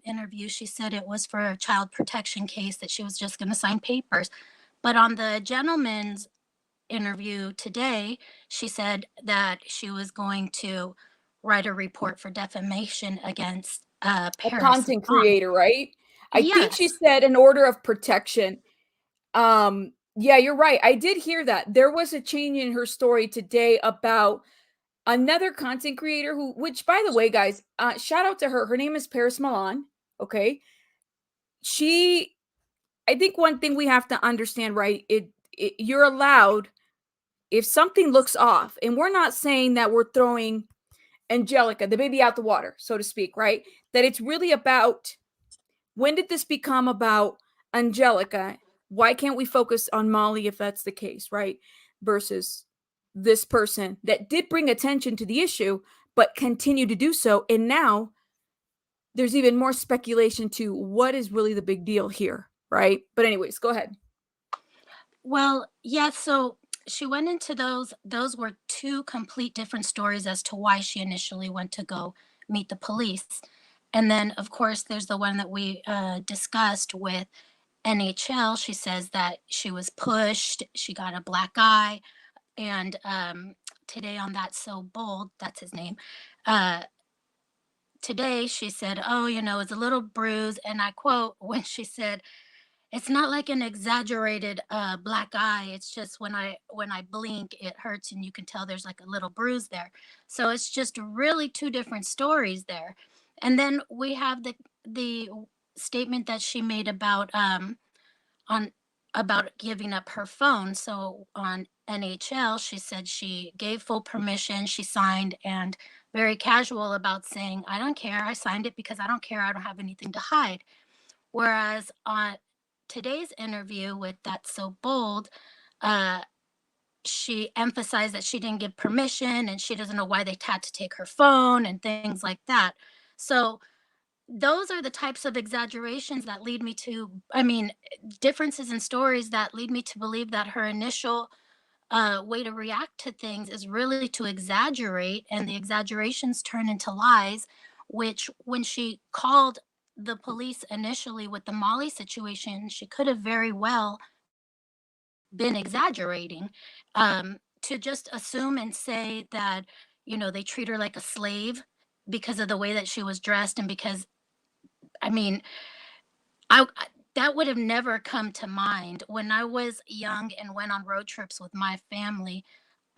interview, she said it was for a child protection case, that she was just going to sign papers. But on the gentleman's interview today, she said that she was going to write a report for defamation against a content creator, right? I think she said an order of protection. Yeah, you're right. I did hear that. There was a change in her story today about another content creator which by the way, guys, shout out to her. Her name is Paris Milan. Okay. I think one thing we have to understand, right? You're allowed, if something looks off, and we're not saying that we're throwing Angelica, the baby, out the water, so to speak, right? That it's really about, when did this become about Angelica Why can't we focus on Molly if that's the case, right? Versus this person that did bring attention to the issue, but continue to do so. And now there's even more speculation to what is really the big deal here, right? But anyways, go ahead. Well, yeah, so she went into those were two complete different stories as to why she initially went to go meet the police. And then of course there's the one that we discussed with NHL. She says that she was pushed, she got a black eye, and today on That's So Bold, that's his name, uh today she said, oh, it's a little bruise, and I quote when she said, it's not like an exaggerated black eye. It's just when I blink, it hurts, and you can tell there's like a little bruise there. So it's just really two different stories there. And then we have the statement that she made on about giving up her phone. So on NHL, she said she gave full permission, she signed, and very casual about saying, I don't care. I signed it because I don't care. I don't have anything to hide. Whereas on today's interview with That's So Bold, uh, she emphasized that she didn't give permission and she doesn't know why they had to take her phone and things like that. So those are the types of exaggerations that lead me to, I mean, differences in stories that lead me to believe that her initial way to react to things is really to exaggerate, and the exaggerations turn into lies, which when she called the police initially with the Molly situation, she could have very well been exaggerating. To just assume and say that, they treat her like a slave because of the way that she was dressed, and because, I mean, that would have never come to mind. When I was young and went on road trips with my family,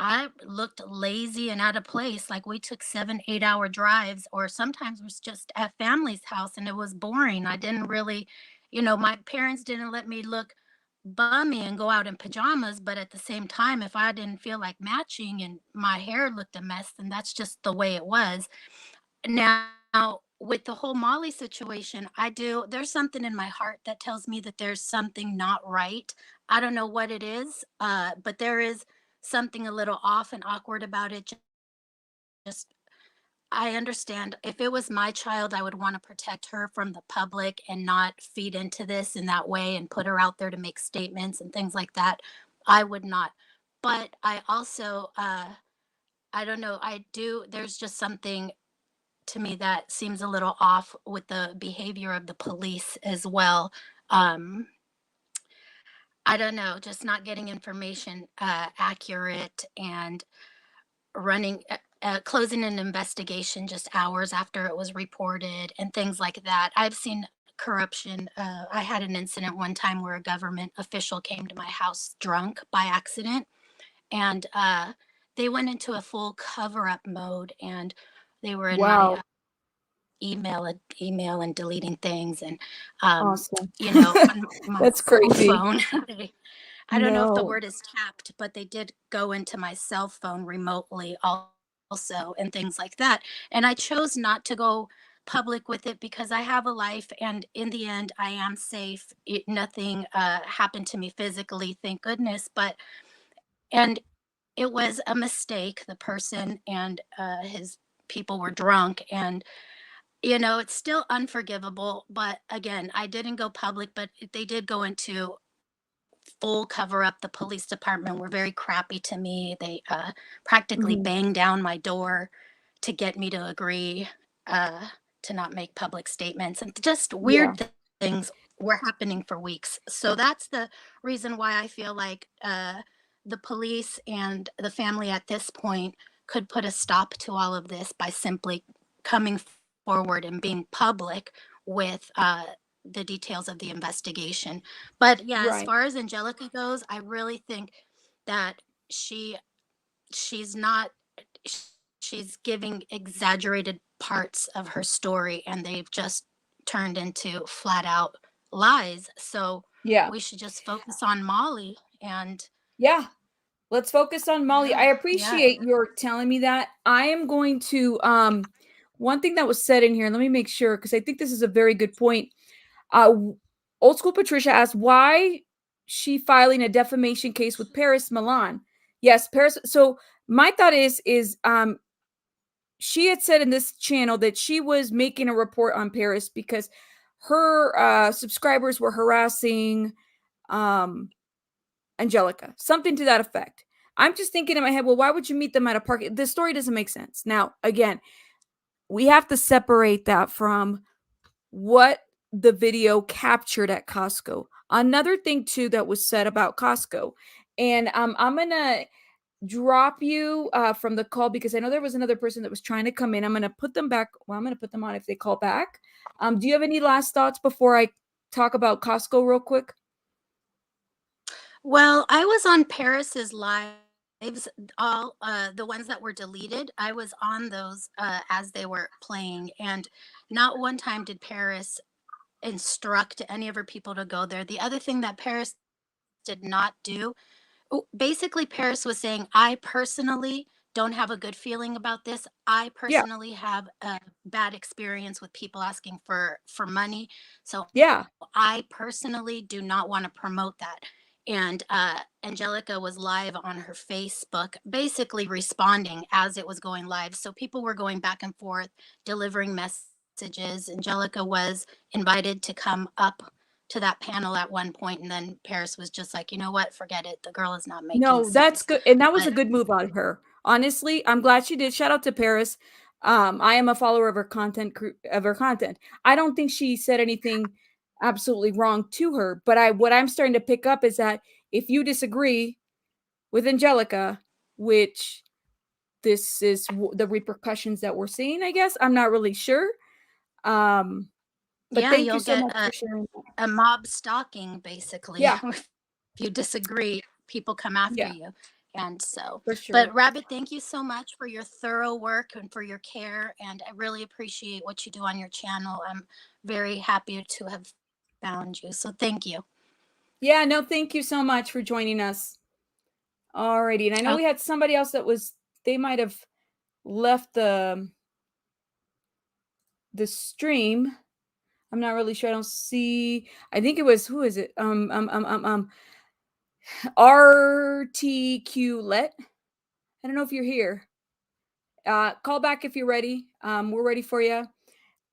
I looked lazy and out of place. Like we took 7, 8 hour drives, or sometimes was just at family's house, and it was boring. I didn't really, my parents didn't let me look bummy and go out in pajamas. But at the same time, if I didn't feel like matching and my hair looked a mess, then that's just the way it was. Now, with the whole Molly situation, there's something in my heart that tells me that there's something not right. I don't know what it is, but there is something a little off and awkward about it. Just, I understand if it was my child, I would want to protect her from the public and not feed into this in that way and put her out there to make statements and things like that. I would not. But I also, I don't know, there's just something to me that seems a little off with the behavior of the police as well. Um, I don't know, just not getting information accurate, and closing an investigation just hours after it was reported and things like that. I've seen corruption. I had an incident one time where a government official came to my house drunk by accident, and they went into a full cover up mode, and they were in my Wow. email and deleting things, and Awesome. on my That's cell crazy. phone. I don't know if the No. word is tapped, but they did go into my cell phone remotely also, and things like that. And I chose not to go public with it because I have a life, and in the end I am safe. Nothing happened to me physically, thank goodness. But and it was a mistake. The person and his people were drunk, and it's still unforgivable. But again, I didn't go public, but they did go into full cover up. The police department were very crappy to me. They practically Mhm. banged down my door to get me to agree uh, to not make public statements, and just Yeah. weird things were happening for weeks. So that's the reason why I feel like the police and the family at this point could put a stop to all of this by simply coming forward and being public with the details of the investigation. But yeah, as Right. far as Angelica goes, I really think that she she's not sh- she's giving exaggerated parts of her story, and they've just turned into flat out lies. So Yeah. we should just focus on Molly. And Yeah. Let's focus on Molly. I yeah, yeah. appreciate your telling me that. I am going to one thing that was said in here, let me make sure because I think this is a very good point. Old school Patricia asked, why she filing a defamation case with Paris Milan. Yes, Paris. So my thought is she had said in this channel that she was making a report on Paris because her subscribers were harassing Angelica, something to that effect. I'm just thinking in my head, well, why would you meet them at a park? The story doesn't make sense. Now, again, we have to separate that from what the video captured at Costco. Another thing too that was said about Costco, and I'm gonna drop you from the call because I know there was another person that was trying to come in. I'm gonna put them back. Well, I'm gonna put them on if they call back. Do you have any last thoughts before I talk about Costco real quick? Well, I was on Paris's lives, all the ones that were deleted. I was on those as they were playing, and not one time did Paris instruct any of her people to go there. The other thing that Paris did not do, basically, Paris was saying, I personally don't have a good feeling about this. I Yeah, personally have a bad experience with people asking for money. So yeah. I personally do not want to promote that. And Angelica was live on her Facebook, basically responding as it was going live. So people were going back and forth, delivering messages. Angelica was invited to come up to that panel at one point, and then Paris was just like, you know what, forget it. The girl is not making No, that's sense. good, and that was a But good move on her. Honestly, I'm glad she did. Shout out to Paris. I am a follower of her content. I don't think she said anything absolutely wrong to her, but what I'm starting to pick up is that if you disagree with Angelica, which this is the repercussions that we're seeing, I guess. I'm not really sure. But yeah, thank you you'll so get much for sharing that. a mob stalking, basically. Yeah, If you disagree, people come after yeah, you. And so, for but sure. Rabbit, thank you so much for your thorough work and for your care. And I really appreciate what you do on your channel. I'm very happy to have found you. So thank you. Yeah, no, thank you so much for joining us. Alrighty, and I know Oh, we had somebody else that was they might have left the stream. I'm not really sure. I don't see. I think it was who is it? RTQ Let. I don't know if you're here. Call back if you're ready. We're ready for you.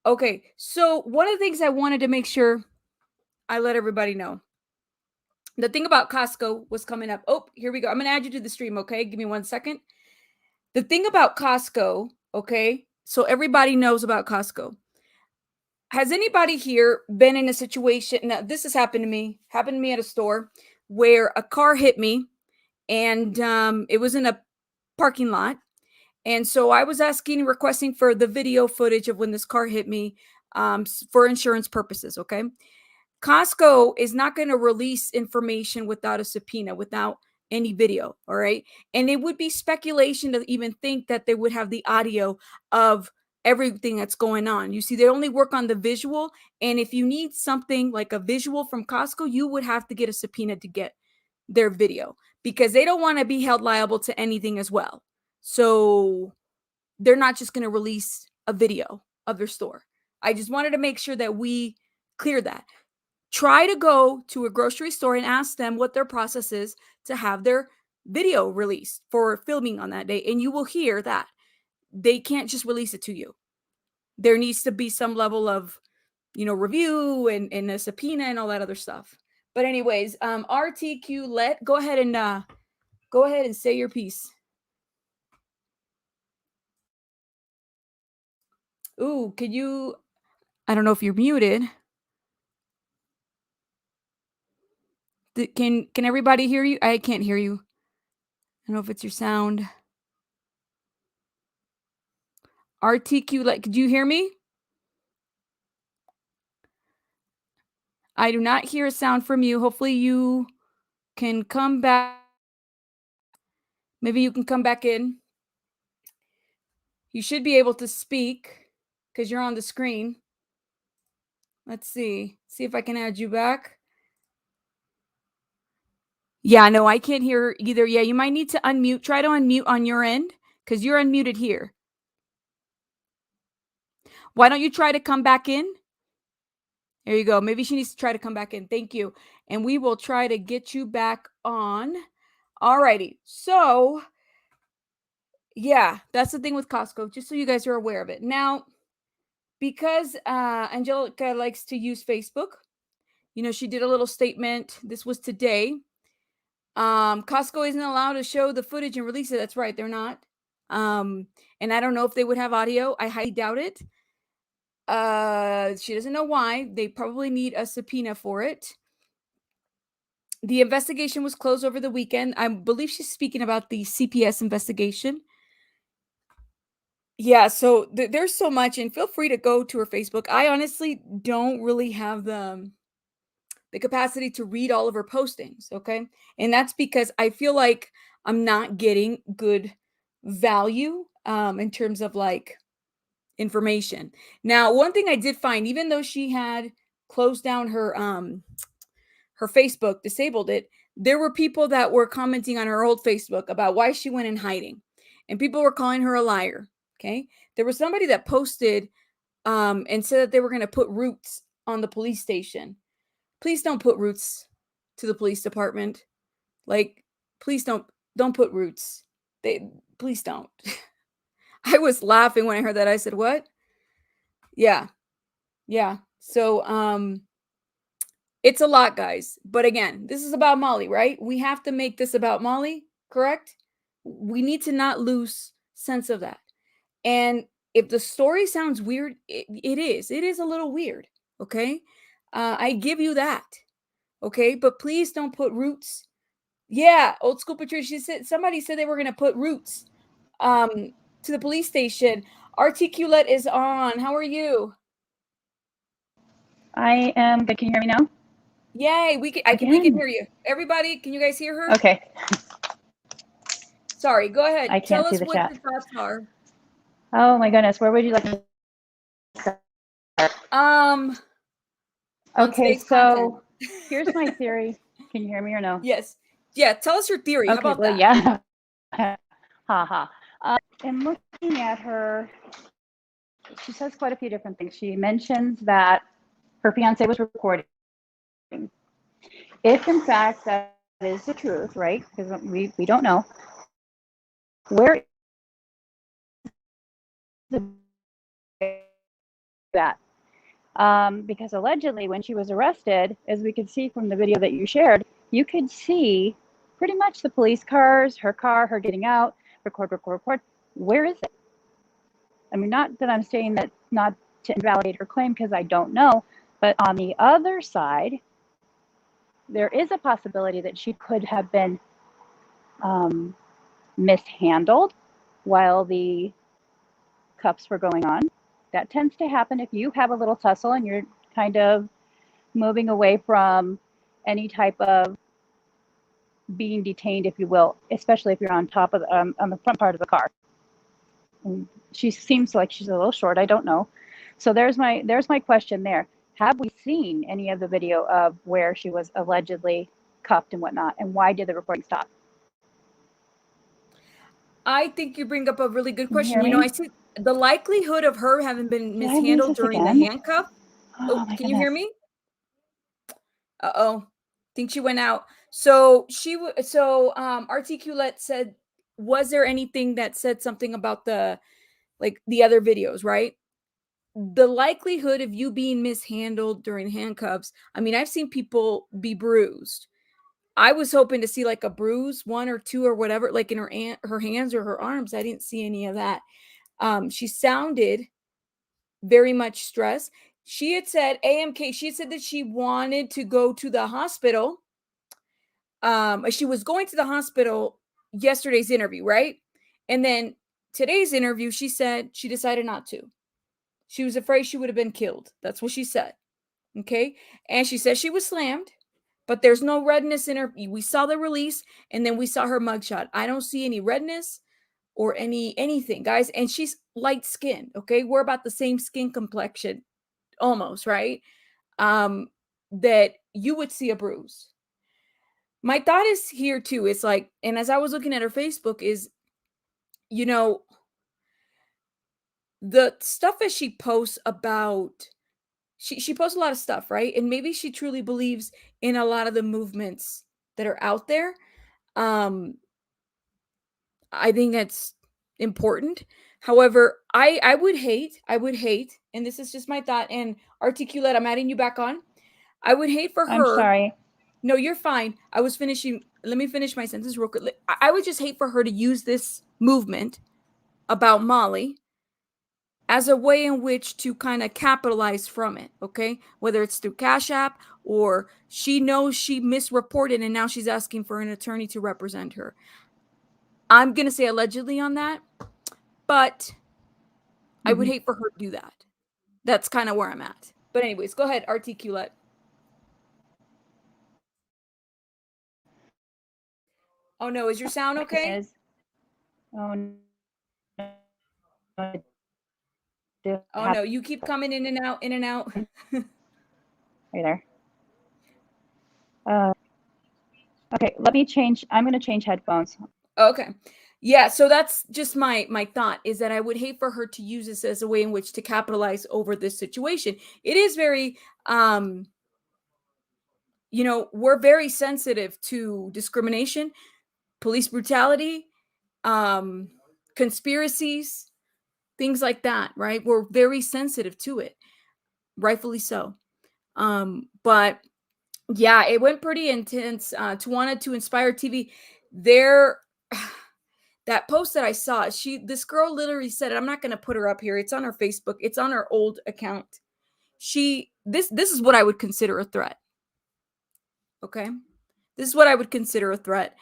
Okay, so one of the things I wanted to make sure I let everybody know. The thing about Costco was coming up. Oh, here we go. I'm gonna add you to the stream. Okay, give me 1 second. The thing about Costco. Okay, so everybody knows about Costco. Has anybody here been in a situation? Now, this has happened to me. Happened to me at a store where a car hit me, and it was in a parking lot. And so I was requesting for the video footage of when this car hit me for insurance purposes. Okay. Costco is not going to release information without a subpoena, without any video. All right. And it would be speculation to even think that they would have the audio of everything that's going on. You see, they only work on the visual. And if you need something like a visual from Costco, you would have to get a subpoena to get their video because they don't want to be held liable to anything as well. So they're not just going to release a video of their store. I just wanted to make sure that we clear that. Try to go to a grocery store and ask them what their process is to have their video released for filming on that day. And you will hear that they can't just release it to you. There needs to be some level of, review and a subpoena and all that other stuff. But anyways, RTQ go ahead and say your piece. Ooh, I don't know if you're muted. Can everybody hear you? I can't hear you. I don't know if it's your sound. RTQ, could you hear me? I do not hear a sound from you. Hopefully you can come back. Maybe you can come back in. You should be able to speak because you're on the screen. Let's see. See if I can add you back. Yeah, no, I can't hear either. Yeah, you might need to unmute. Try to unmute on your end because you're unmuted here. Why don't you try to come back in There you go. Maybe she needs to try to come back in. Thank you. And we will try to get you back on. Alrighty. So, yeah, that's the thing with Costco, just so you guys are aware of it. Now, because Angelica likes to use Facebook, you know, she did a little statement. This was today. Costco isn't allowed to show the footage and release it. That's right, they're not. And I don't know if they would have audio. I highly doubt it. She doesn't know why. They probably need a subpoena for it. The investigation was closed over the weekend. I believe she's speaking about the CPS investigation. Yeah, so there's so much, and feel free to go to her Facebook. I honestly don't really have the capacity to read all of her postings, okay? And that's because I feel like I'm not getting good value in terms of like information. Now, one thing I did find, even though she had closed down her Facebook, disabled it, there were people that were commenting on her old Facebook about why she went in hiding. And people were calling her a liar. Okay. There was somebody that posted and said that they were going to put roots on the police station. Please don't put roots to the police department. Like, please don't put roots. Please don't. I was laughing when I heard that. I said, what? Yeah. Yeah. So it's a lot, guys. But again, this is about Molly, right? We have to make this about Molly, correct? We need to not lose sense of that. And if the story sounds weird, it is. It is a little weird, okay? I give you that, okay? But please don't put roots. Yeah, old school Patricia said, somebody said they were going to put roots to the police station. Articulate is on. How are you? I am good. Can you hear me now? Yay, we can hear you. Everybody, can you guys hear her? Okay. Sorry, go ahead. I Tell can't see us the what chat. your thoughts are. Oh my goodness, where would you like to start? On Okay, today's so content. here's my theory. Can you hear me or no? Yes. Yeah, tell us your theory. How Okay, about well, that? yeah. Ha ha. And looking at her, she says quite a few different things. She mentions that her fiance was recording. If in fact that is the truth, right? Because we don't know. Where is that? Because allegedly when she was arrested, as we could see from the video that you shared, you could see pretty much the police cars, her car, her getting out, record. Where is it? I mean, not that I'm saying that not to invalidate her claim because I don't know, but on the other side, there is a possibility that she could have been mishandled while the cuffs were going on. That tends to happen if you have a little tussle and you're kind of moving away from any type of being detained, if you will, especially if you're on top of on the front part of the car. And she seems like she's a little short. I don't know. So there's my question there. Have we seen any of the video of where she was allegedly cuffed and whatnot? And why did the recording stop? I think you bring up a really good Can you question. hear You know, me? I see the likelihood of her having been Did I lose mishandled this during the again? handcuff. Oh Oh, my can you hear goodness. me? Uh-oh. Think she went out. So Articulate said, was there anything that said something about the other videos, right? The likelihood of you being mishandled during handcuffs. I mean, I've seen people be bruised. I was hoping to see like a bruise, one or two or whatever, like in her hands or her arms. I didn't see any of that. She sounded very much stressed. She had said AMK. She had said that she wanted to go to the hospital. She was going to the hospital yesterday's interview, right? And then today's interview, she said she decided not to. She was afraid she would have been killed. That's what she said. Okay. And she said she was slammed, but there's no redness in her. We saw the release and then we saw her mugshot. I don't see any redness or anything, guys. And she's light skinned. Okay. We're about the same skin complexion almost, right? That you would see a bruise. My thought is here too. It's like, and as I was looking at her Facebook, is, you know, the stuff that she posts about, she posts a lot of stuff, right? And maybe she truly believes in a lot of the movements that are out there. I think that's important. However, I would hate, and this is just my thought, and Articulate, I'm adding you back on. I would hate for I'm her. sorry. No, you're fine. I was finishing. Let me finish my sentence real quick. I would just hate for her to use this movement about Molly as a way in which to kind of capitalize from it, okay? Whether it's through Cash App or she knows she misreported and now she's asking for an attorney to represent her. I'm going to say allegedly on that, but I would hate for her to do that. That's kind of where I'm at. But anyways, go ahead, Articulate. Oh no, is your sound okay? Oh no. Oh no, you keep coming in and out, in and out. Are you there? Okay, let me change. I'm going to change headphones. Okay. Yeah, so that's just my thought, is that I would hate for her to use this as a way in which to capitalize over this situation. It is very we're very sensitive to discrimination, police brutality, conspiracies, things like that, right? We're very sensitive to it, rightfully so. But yeah, it went pretty intense. To Wanted to Inspire TV, there that post that I saw, this girl literally said it. I'm not going to put her up here. It's on her Facebook. It's on her old account. This is what I would consider a threat. Okay? This is what I would consider a threat.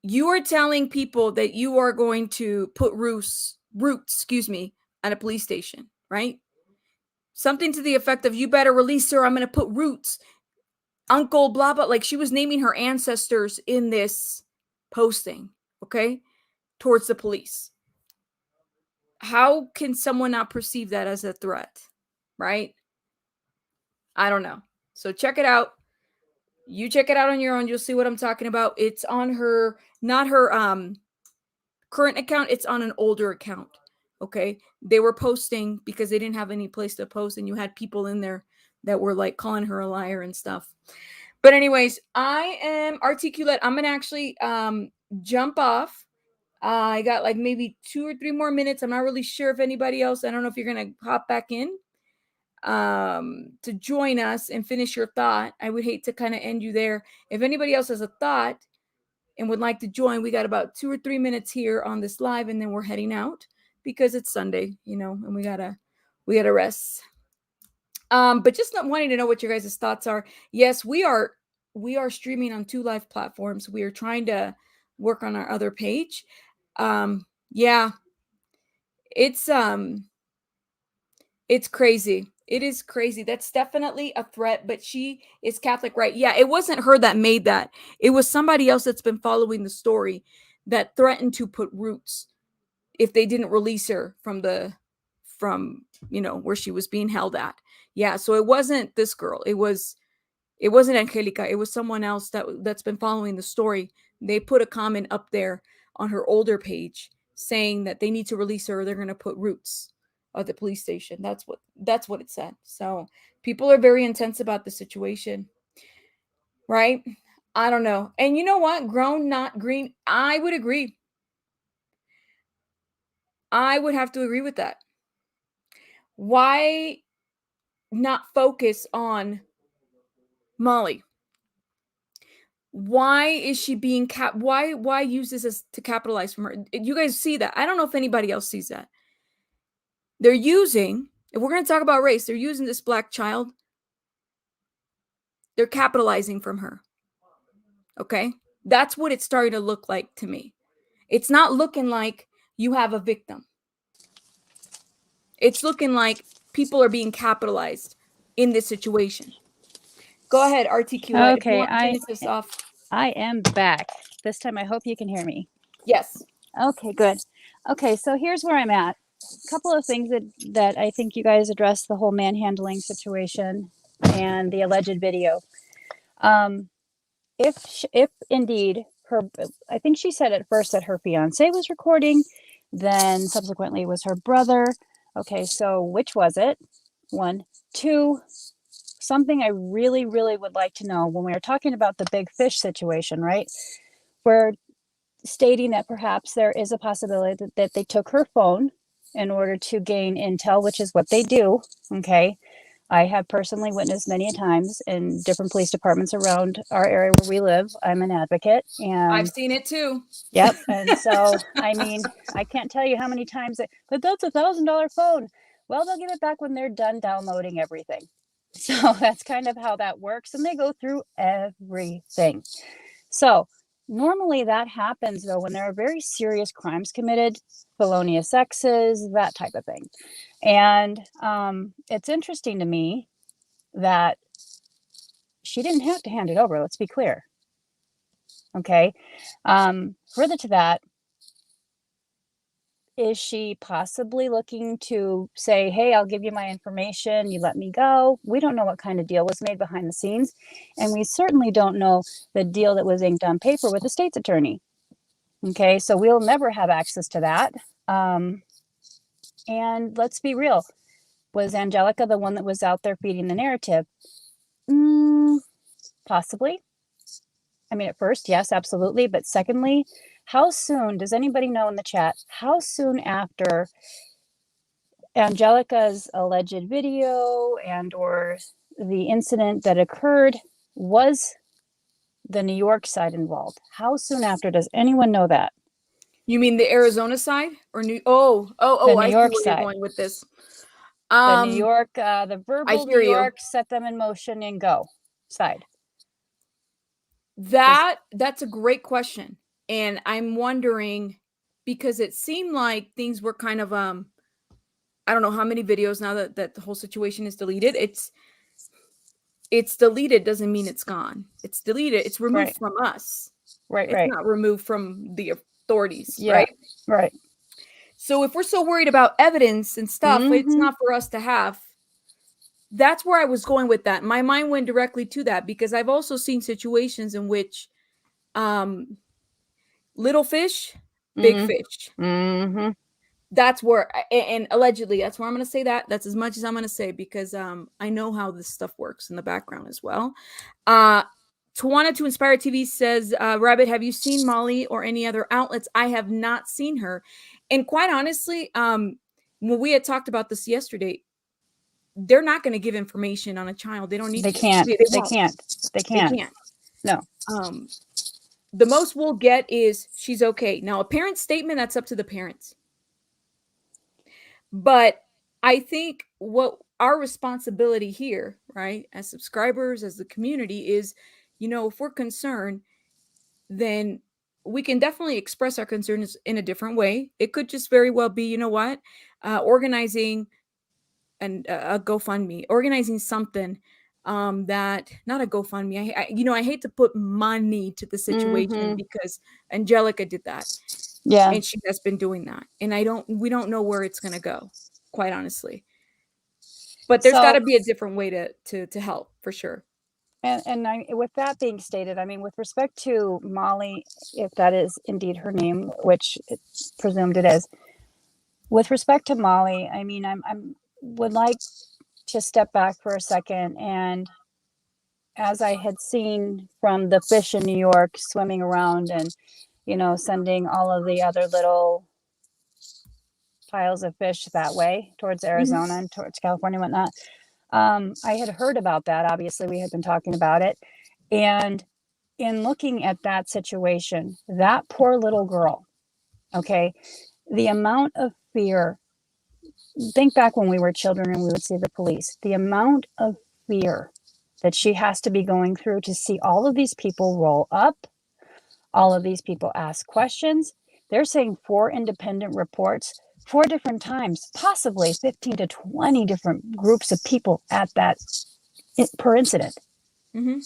You are telling people that you are going to put roots, at a police station, right? Something to the effect of, you better release her. I'm going to put roots. Uncle blah blah, like she was naming her ancestors in this posting, okay, towards the police. How can someone not perceive that as a threat, right? I don't know. So check it out. You check it out on your own. You'll see what I'm talking about. It's on her, not her current account. It's on an older account. Okay. They were posting because they didn't have any place to post, and you had people in there that were like calling her a liar and stuff. But anyways, I am Articulate. I'm going to actually jump off. I got like maybe 2 or 3 more minutes. I'm not really sure if anybody else, I don't know if you're going to hop back in to join us and finish your thought. I would hate to kind of end you there. If anybody else has a thought and would like to join, we got about 2 or 3 minutes here on this live, and then we're heading out because it's Sunday, and we gotta rest. But just not wanting to know what your guys' thoughts are. Yes, we are streaming on 2 live platforms. We are trying to work on our other page. Yeah, it's crazy. It is crazy. That's definitely a threat, but she is Catholic, right? Yeah, it wasn't her that made that. It was somebody else that's been following the story that threatened to put roots if they didn't release her from where she was being held at. Yeah, so it wasn't this girl. It wasn't Angelica. It was someone else that's been following the story. They put a comment up there on her older page saying that they need to release her or they're going to put roots at the police station. That's what it said. So people are very intense about the situation, right? I don't know. And you know what? Grown, not green. I would agree. I would have to agree with that. Why not focus on Molly? Why is she being why use this to capitalize from her? You guys see that? I don't know if anybody else sees that. They're using, if we're going to talk about race, they're using this black child. They're capitalizing from her. Okay? That's what it's starting to look like to me. It's not looking like you have a victim. It's looking like people are being capitalized in this situation. Go ahead, Articulate. Okay, if you want to finish this off. I am back. This time I hope you can hear me. Yes. Okay, good. Okay, so here's where I'm at. A couple of things that I think you guys addressed, the whole manhandling situation and the alleged video. If indeed I think she said at first that her fiance was recording, then subsequently it was her brother. Okay, so which was it? one. Two, something I really, really would like to know when we are talking about the big fish situation, right? We're stating that perhaps there is a possibility that they took her phone in order to gain intel, which is what they do. Okay. I have personally witnessed many a times in different police departments around our area where we live. I'm an advocate, and I've seen it too. yep. And so, I mean, I can't tell you how many times, but that's $1,000 phone. Well, they'll give it back when they're done downloading everything. So that's kind of how that works. And they go through everything. So normally that happens though when there are very serious crimes committed, felonious sexes, that type of thing. And it's interesting to me that she didn't have to hand it over. Let's be clear. Okay. Further to that, is she possibly looking to say, hey, I'll give you my information, you let me go? We don't know what kind of deal was made behind the scenes. And we certainly don't know the deal that was inked on paper with the state's attorney. Okay, so we'll never have access to that. And let's be real. Was Angelica the one that was out there feeding the narrative? Possibly. I mean, at first, yes, absolutely. But secondly, how soon, does anybody know in the chat, how soon after Angelica's alleged video and or the incident that occurred was the New York side involved? How soon after? Does anyone know that? You mean the Arizona side or New? Oh, The New I see York where side. you're going with this. The New York, the verbal hear New you. York set them in motion and go side. That's a great question. And I'm wondering, because it seemed like things were kind of I don't know how many videos now that the whole situation is deleted. It's deleted doesn't mean it's gone. It's deleted. It's removed Right. from us. Right, It's right. not removed from the authorities, Yeah, right? right. So if we're so worried about evidence and stuff, it's not for us to have. That's where I was going with that. My mind went directly to that because I've also seen situations in which little fish, big fish. That's where, and allegedly, that's where I'm going to say that. That's as much as I'm going to say because I know how this stuff works in the background as well. Tawana to Inspire TV says, Rabbit, have you seen Molly or any other outlets? I have not seen her. And quite honestly, when we had talked about this yesterday, they're not going to give information on a child. They don't need They to. can't. They can't. can't. No. The most we'll get is she's okay. Now, a parent's statement, that's up to the parents. But I think what our responsibility here, right, as subscribers, as the community is, if we're concerned, then we can definitely express our concerns in a different way. It could just very well be, organizing a GoFundMe, organizing something that, not a GoFundMe. I hate to put money to the situation because Angelica did that. Yeah. And she has been doing that. And we don't know where it's going to go, quite honestly. But there's got to be a different way to help for sure. And with that being stated, I mean, with respect to Molly, if that is indeed her name, which it's presumed it is, with respect to Molly, I mean, would like to step back for a second. And as I had seen from the fish in New York swimming around and, sending all of the other little piles of fish that way towards Arizona and towards California and whatnot. I had heard about that. Obviously, we had been talking about it. And in looking at that situation, that poor little girl, okay, the amount of fear, think back when we were children and we would see the police, the amount of fear that she has to be going through to see all of these people roll up, all of these people ask questions. They're saying 4 independent reports, 4 different times, possibly 15 to 20 different groups of people at that per incident.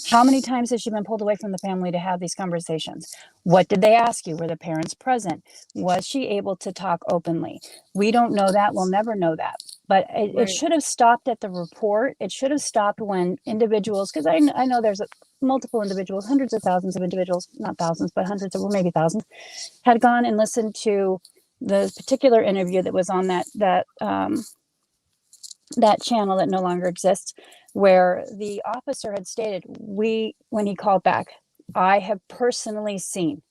How many times has she been pulled away from the family to have these conversations? What did they ask you? Were the parents present? Was she able to talk openly? We don't know that. We'll never know that. But it should have stopped at the report. It should have stopped when individuals, because I know there's multiple individuals, hundreds of thousands of individuals, not thousands, but hundreds of, or maybe thousands, had gone and listened to the particular interview that was on that that channel that no longer exists, where the officer had stated, when he called back, I have personally seen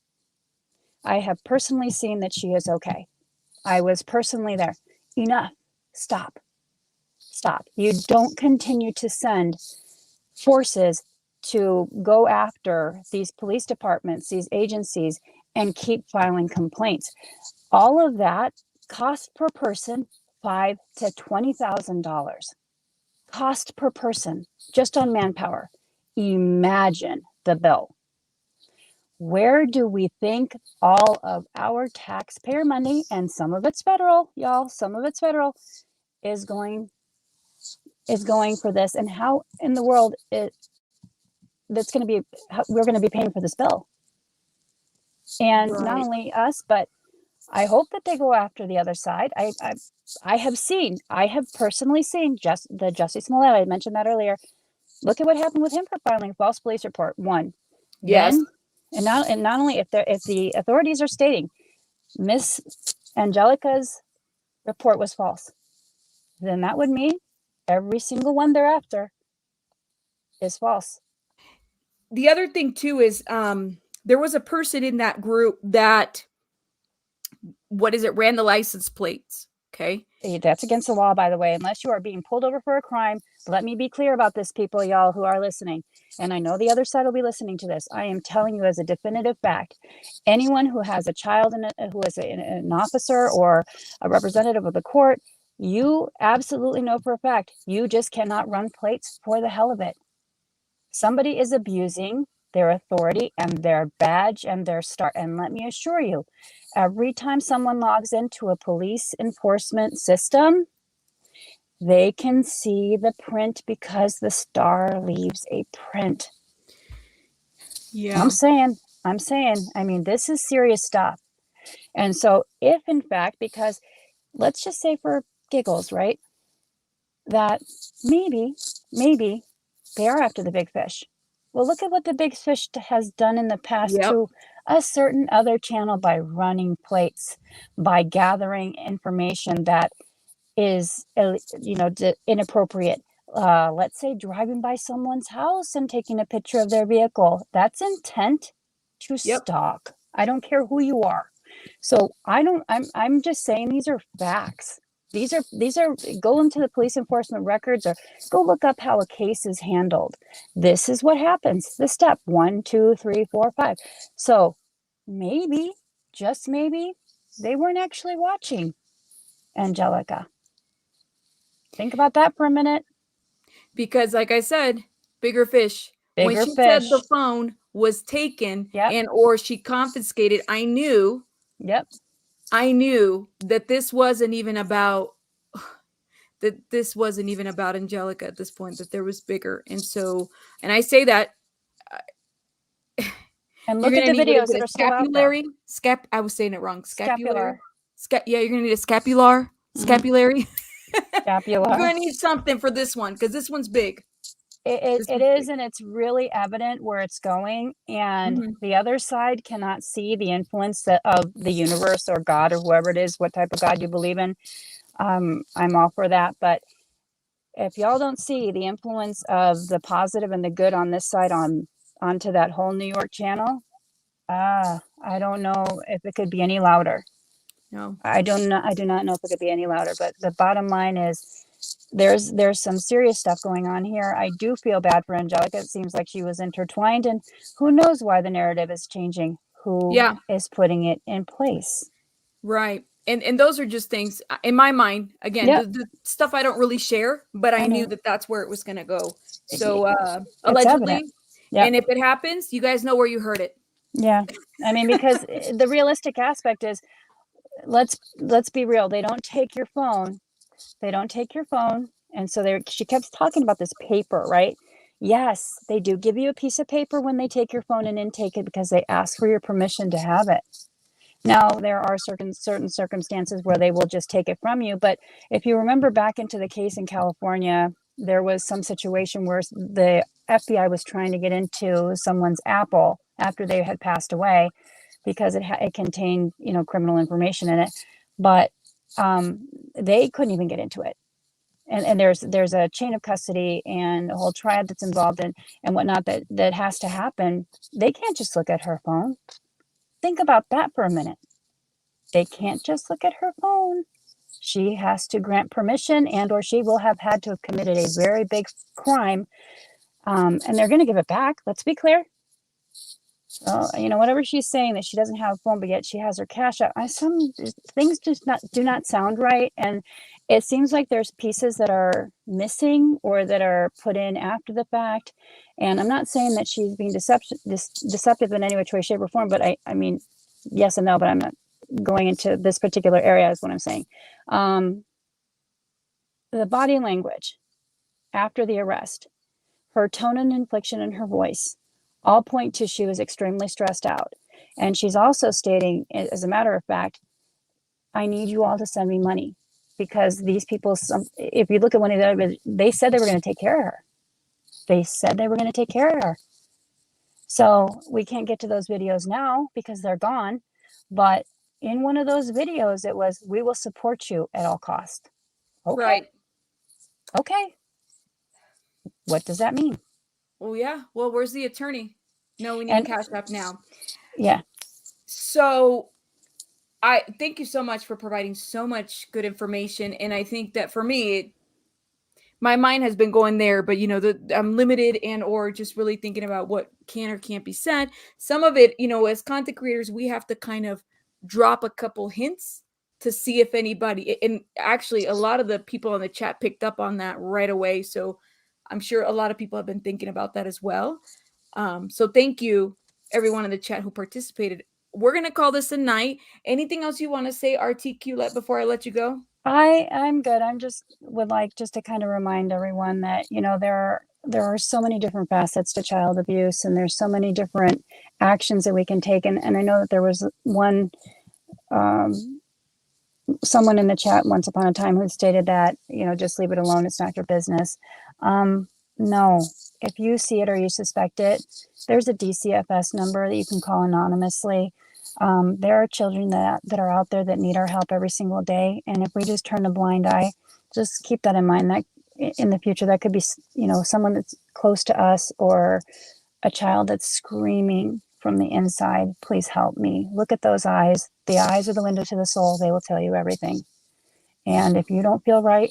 that she is okay. I was personally there. Enough. Stop. You don't continue to send forces to go after these police departments, these agencies, and keep filing complaints. All of that cost per person $5,000 to $20,000. Cost per person, just on manpower. Imagine the bill. Where do we think all of our taxpayer money, and some of it's federal, y'all, some of it's federal, is going for this? And how in the world we're going to be paying for this bill? And not only us, but I hope that they go after the other side. I have personally seen Jussie Smollett. I mentioned that earlier. Look at what happened with him for filing a false police report. One. Yes. Then, and not only if the authorities are stating Miss Angelica's report was false, then that would mean every single one thereafter is false. The other thing too is there was a person in that group that ran the license plates. Okay. That's against the law, by the way, unless you are being pulled over for a crime. Let me be clear about this, people, y'all who are listening. And I know the other side will be listening to this. I am telling you as a definitive fact, anyone who has a child who is an officer or a representative of the court, you absolutely know for a fact, you just cannot run plates for the hell of it. Somebody is abusing their authority and their badge and their star. And let me assure you, every time someone logs into a police enforcement system, they can see the print because the star leaves a print. Yeah. I'm saying, I mean, this is serious stuff. And so if in fact, because let's just say for giggles, right, that maybe they are after the big fish. Well, look at what the big fish has done in the past to a certain other channel by running plates, by gathering information that is, inappropriate. Let's say driving by someone's house and taking a picture of their vehicle. That's intent to stalk. I don't care who you are. So I'm just saying these are facts. These are go into the police enforcement records or go look up how a case is handled. This is what happens. The step 1, 2, 3, 4, 5. So maybe, just maybe, they weren't actually watching Angelica. Think about that for a minute. Because like I said, bigger fish. When she said the phone was taken and or she confiscated, I knew that this wasn't even about Angelica at this point, that there was bigger. And so, and I say that and look at the videos that are scapulary. I was saying it wrong. Scapular. You're gonna need a scapulary. You're gonna need something for this one because this one's big. It is, and it's really evident where it's going, and the other side cannot see the influence of the universe or God or whoever it is, what type of God you believe in. I'm all for that, but if y'all don't see the influence of the positive and the good on this side onto that whole New York channel, I don't know if it could be any louder. No, I do not know if it could be any louder, but the bottom line is there's some serious stuff going on here. I do feel bad for Angelica. It seems like she was intertwined, and who knows why the narrative is changing, who is putting it in place. Right. And those are just things in my mind, again, the stuff I don't really share, but I knew that that's where it was going to go. So allegedly, and if it happens, you guys know where you heard it. Yeah. I mean, because the realistic aspect is, let's be real. They don't take your phone. And so she kept talking about this paper, right? Yes, they do give you a piece of paper when they take your phone and intake it because they ask for your permission to have it. Now, there are certain circumstances where they will just take it from you. But if you remember back into the case in California, there was some situation where the FBI was trying to get into someone's Apple after they had passed away because it contained, criminal information in it. But they couldn't even get into it. and there's a chain of custody and a whole triad that's involved and whatnot that has to happen. They can't just look at her phone. Think about that for a minute. They can't just look at her phone. She has to grant permission, and or she will have had to have committed a very big crime, and they're going to give it back. Let's be clear. So, whatever she's saying that she doesn't have a phone, but yet she has her cash out. Some things just do not sound right, and it seems like there's pieces that are missing or that are put in after the fact. And I'm not saying that she's being deceptive in any which way, shape, or form, but I mean, yes and no, but I'm not going into this particular area is what I'm saying. The body language after the arrest, her tone and inflection in her voice, all point to she was extremely stressed out. And she's also stating, as a matter of fact, I need you all to send me money because these people, if you look at one of the other, they said they were going to take care of her. They said they were going to take care of her. So we can't get to those videos now because they're gone. But in one of those videos, it was, we will support you at all costs. Okay. Right. Okay. What does that mean? Well, yeah. Well, where's the attorney? No, we need a Cash App now. Yeah. So I thank you so much for providing so much good information. And I think that for me, my mind has been going there, but I'm limited and or just really thinking about what can or can't be said. Some of it, as content creators, we have to kind of drop a couple hints to see if anybody, and actually a lot of the people in the chat picked up on that right away. So I'm sure a lot of people have been thinking about that as well. So thank you everyone in the chat who participated. We're going to call this a night. Anything else you want to say, RTQ, before I let you go? I'm good. I'm just would like just to kind of remind everyone that, there are so many different facets to child abuse, and there's so many different actions that we can take. And I know that there was one, someone in the chat once upon a time who stated that, just leave it alone. It's not your business. No, if you see it or you suspect it, there's a DCFS number that you can call anonymously. There are children that are out there that need our help every single day. And if we just turn a blind eye, just keep that in mind, that in the future, that could be, someone that's close to us or a child that's screaming from the inside, please help me. Look at those eyes. The eyes are the window to the soul. They will tell you everything. And if you don't feel right,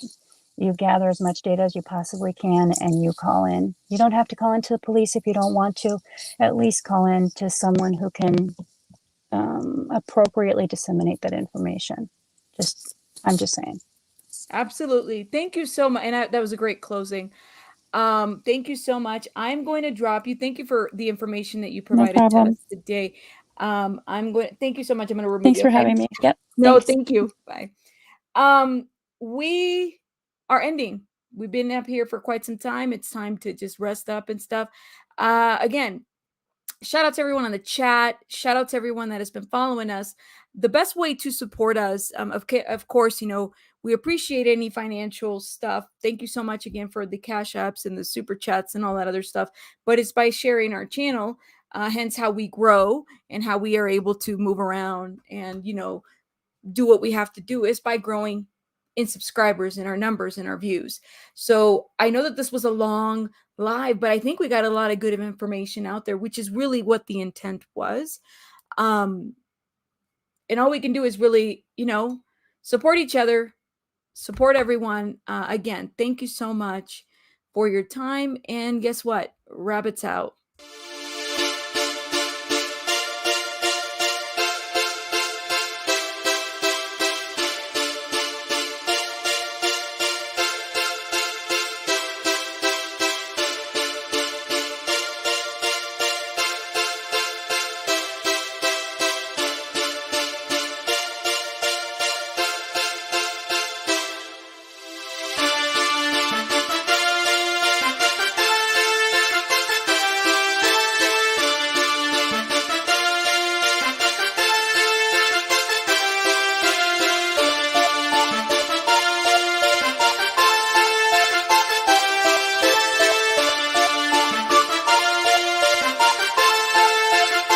you gather as much data as you possibly can and you call in. You don't have to call into the police if you don't want to. At least call in to someone who can appropriately disseminate that information. I'm just saying. Absolutely. Thank you so much. And that was a great closing. Thank you so much. I'm going to drop you. Thank you for the information that you provided to us today. Thank you so much. I'm going to remove Thanks you. for having me. Yep. No, Thanks. thank you. Bye. We are ending. We've been up here for quite some time. It's time to just rest up and stuff. Again, shout out to everyone on the chat. Shout out to everyone that has been following us. The best way to support us, of course, we appreciate any financial stuff. Thank you so much again for the Cash Apps and the Super Chats and all that other stuff. But it's by sharing our channel, hence how we grow and how we are able to move around and, do what we have to do is by growing in subscribers and our numbers and our views. So I know that this was a long live, but I think we got a lot of good information out there, which is really what the intent was. And all we can do is really, support each other, support everyone. Again, thank you so much for your time. And guess what? Rabbits out.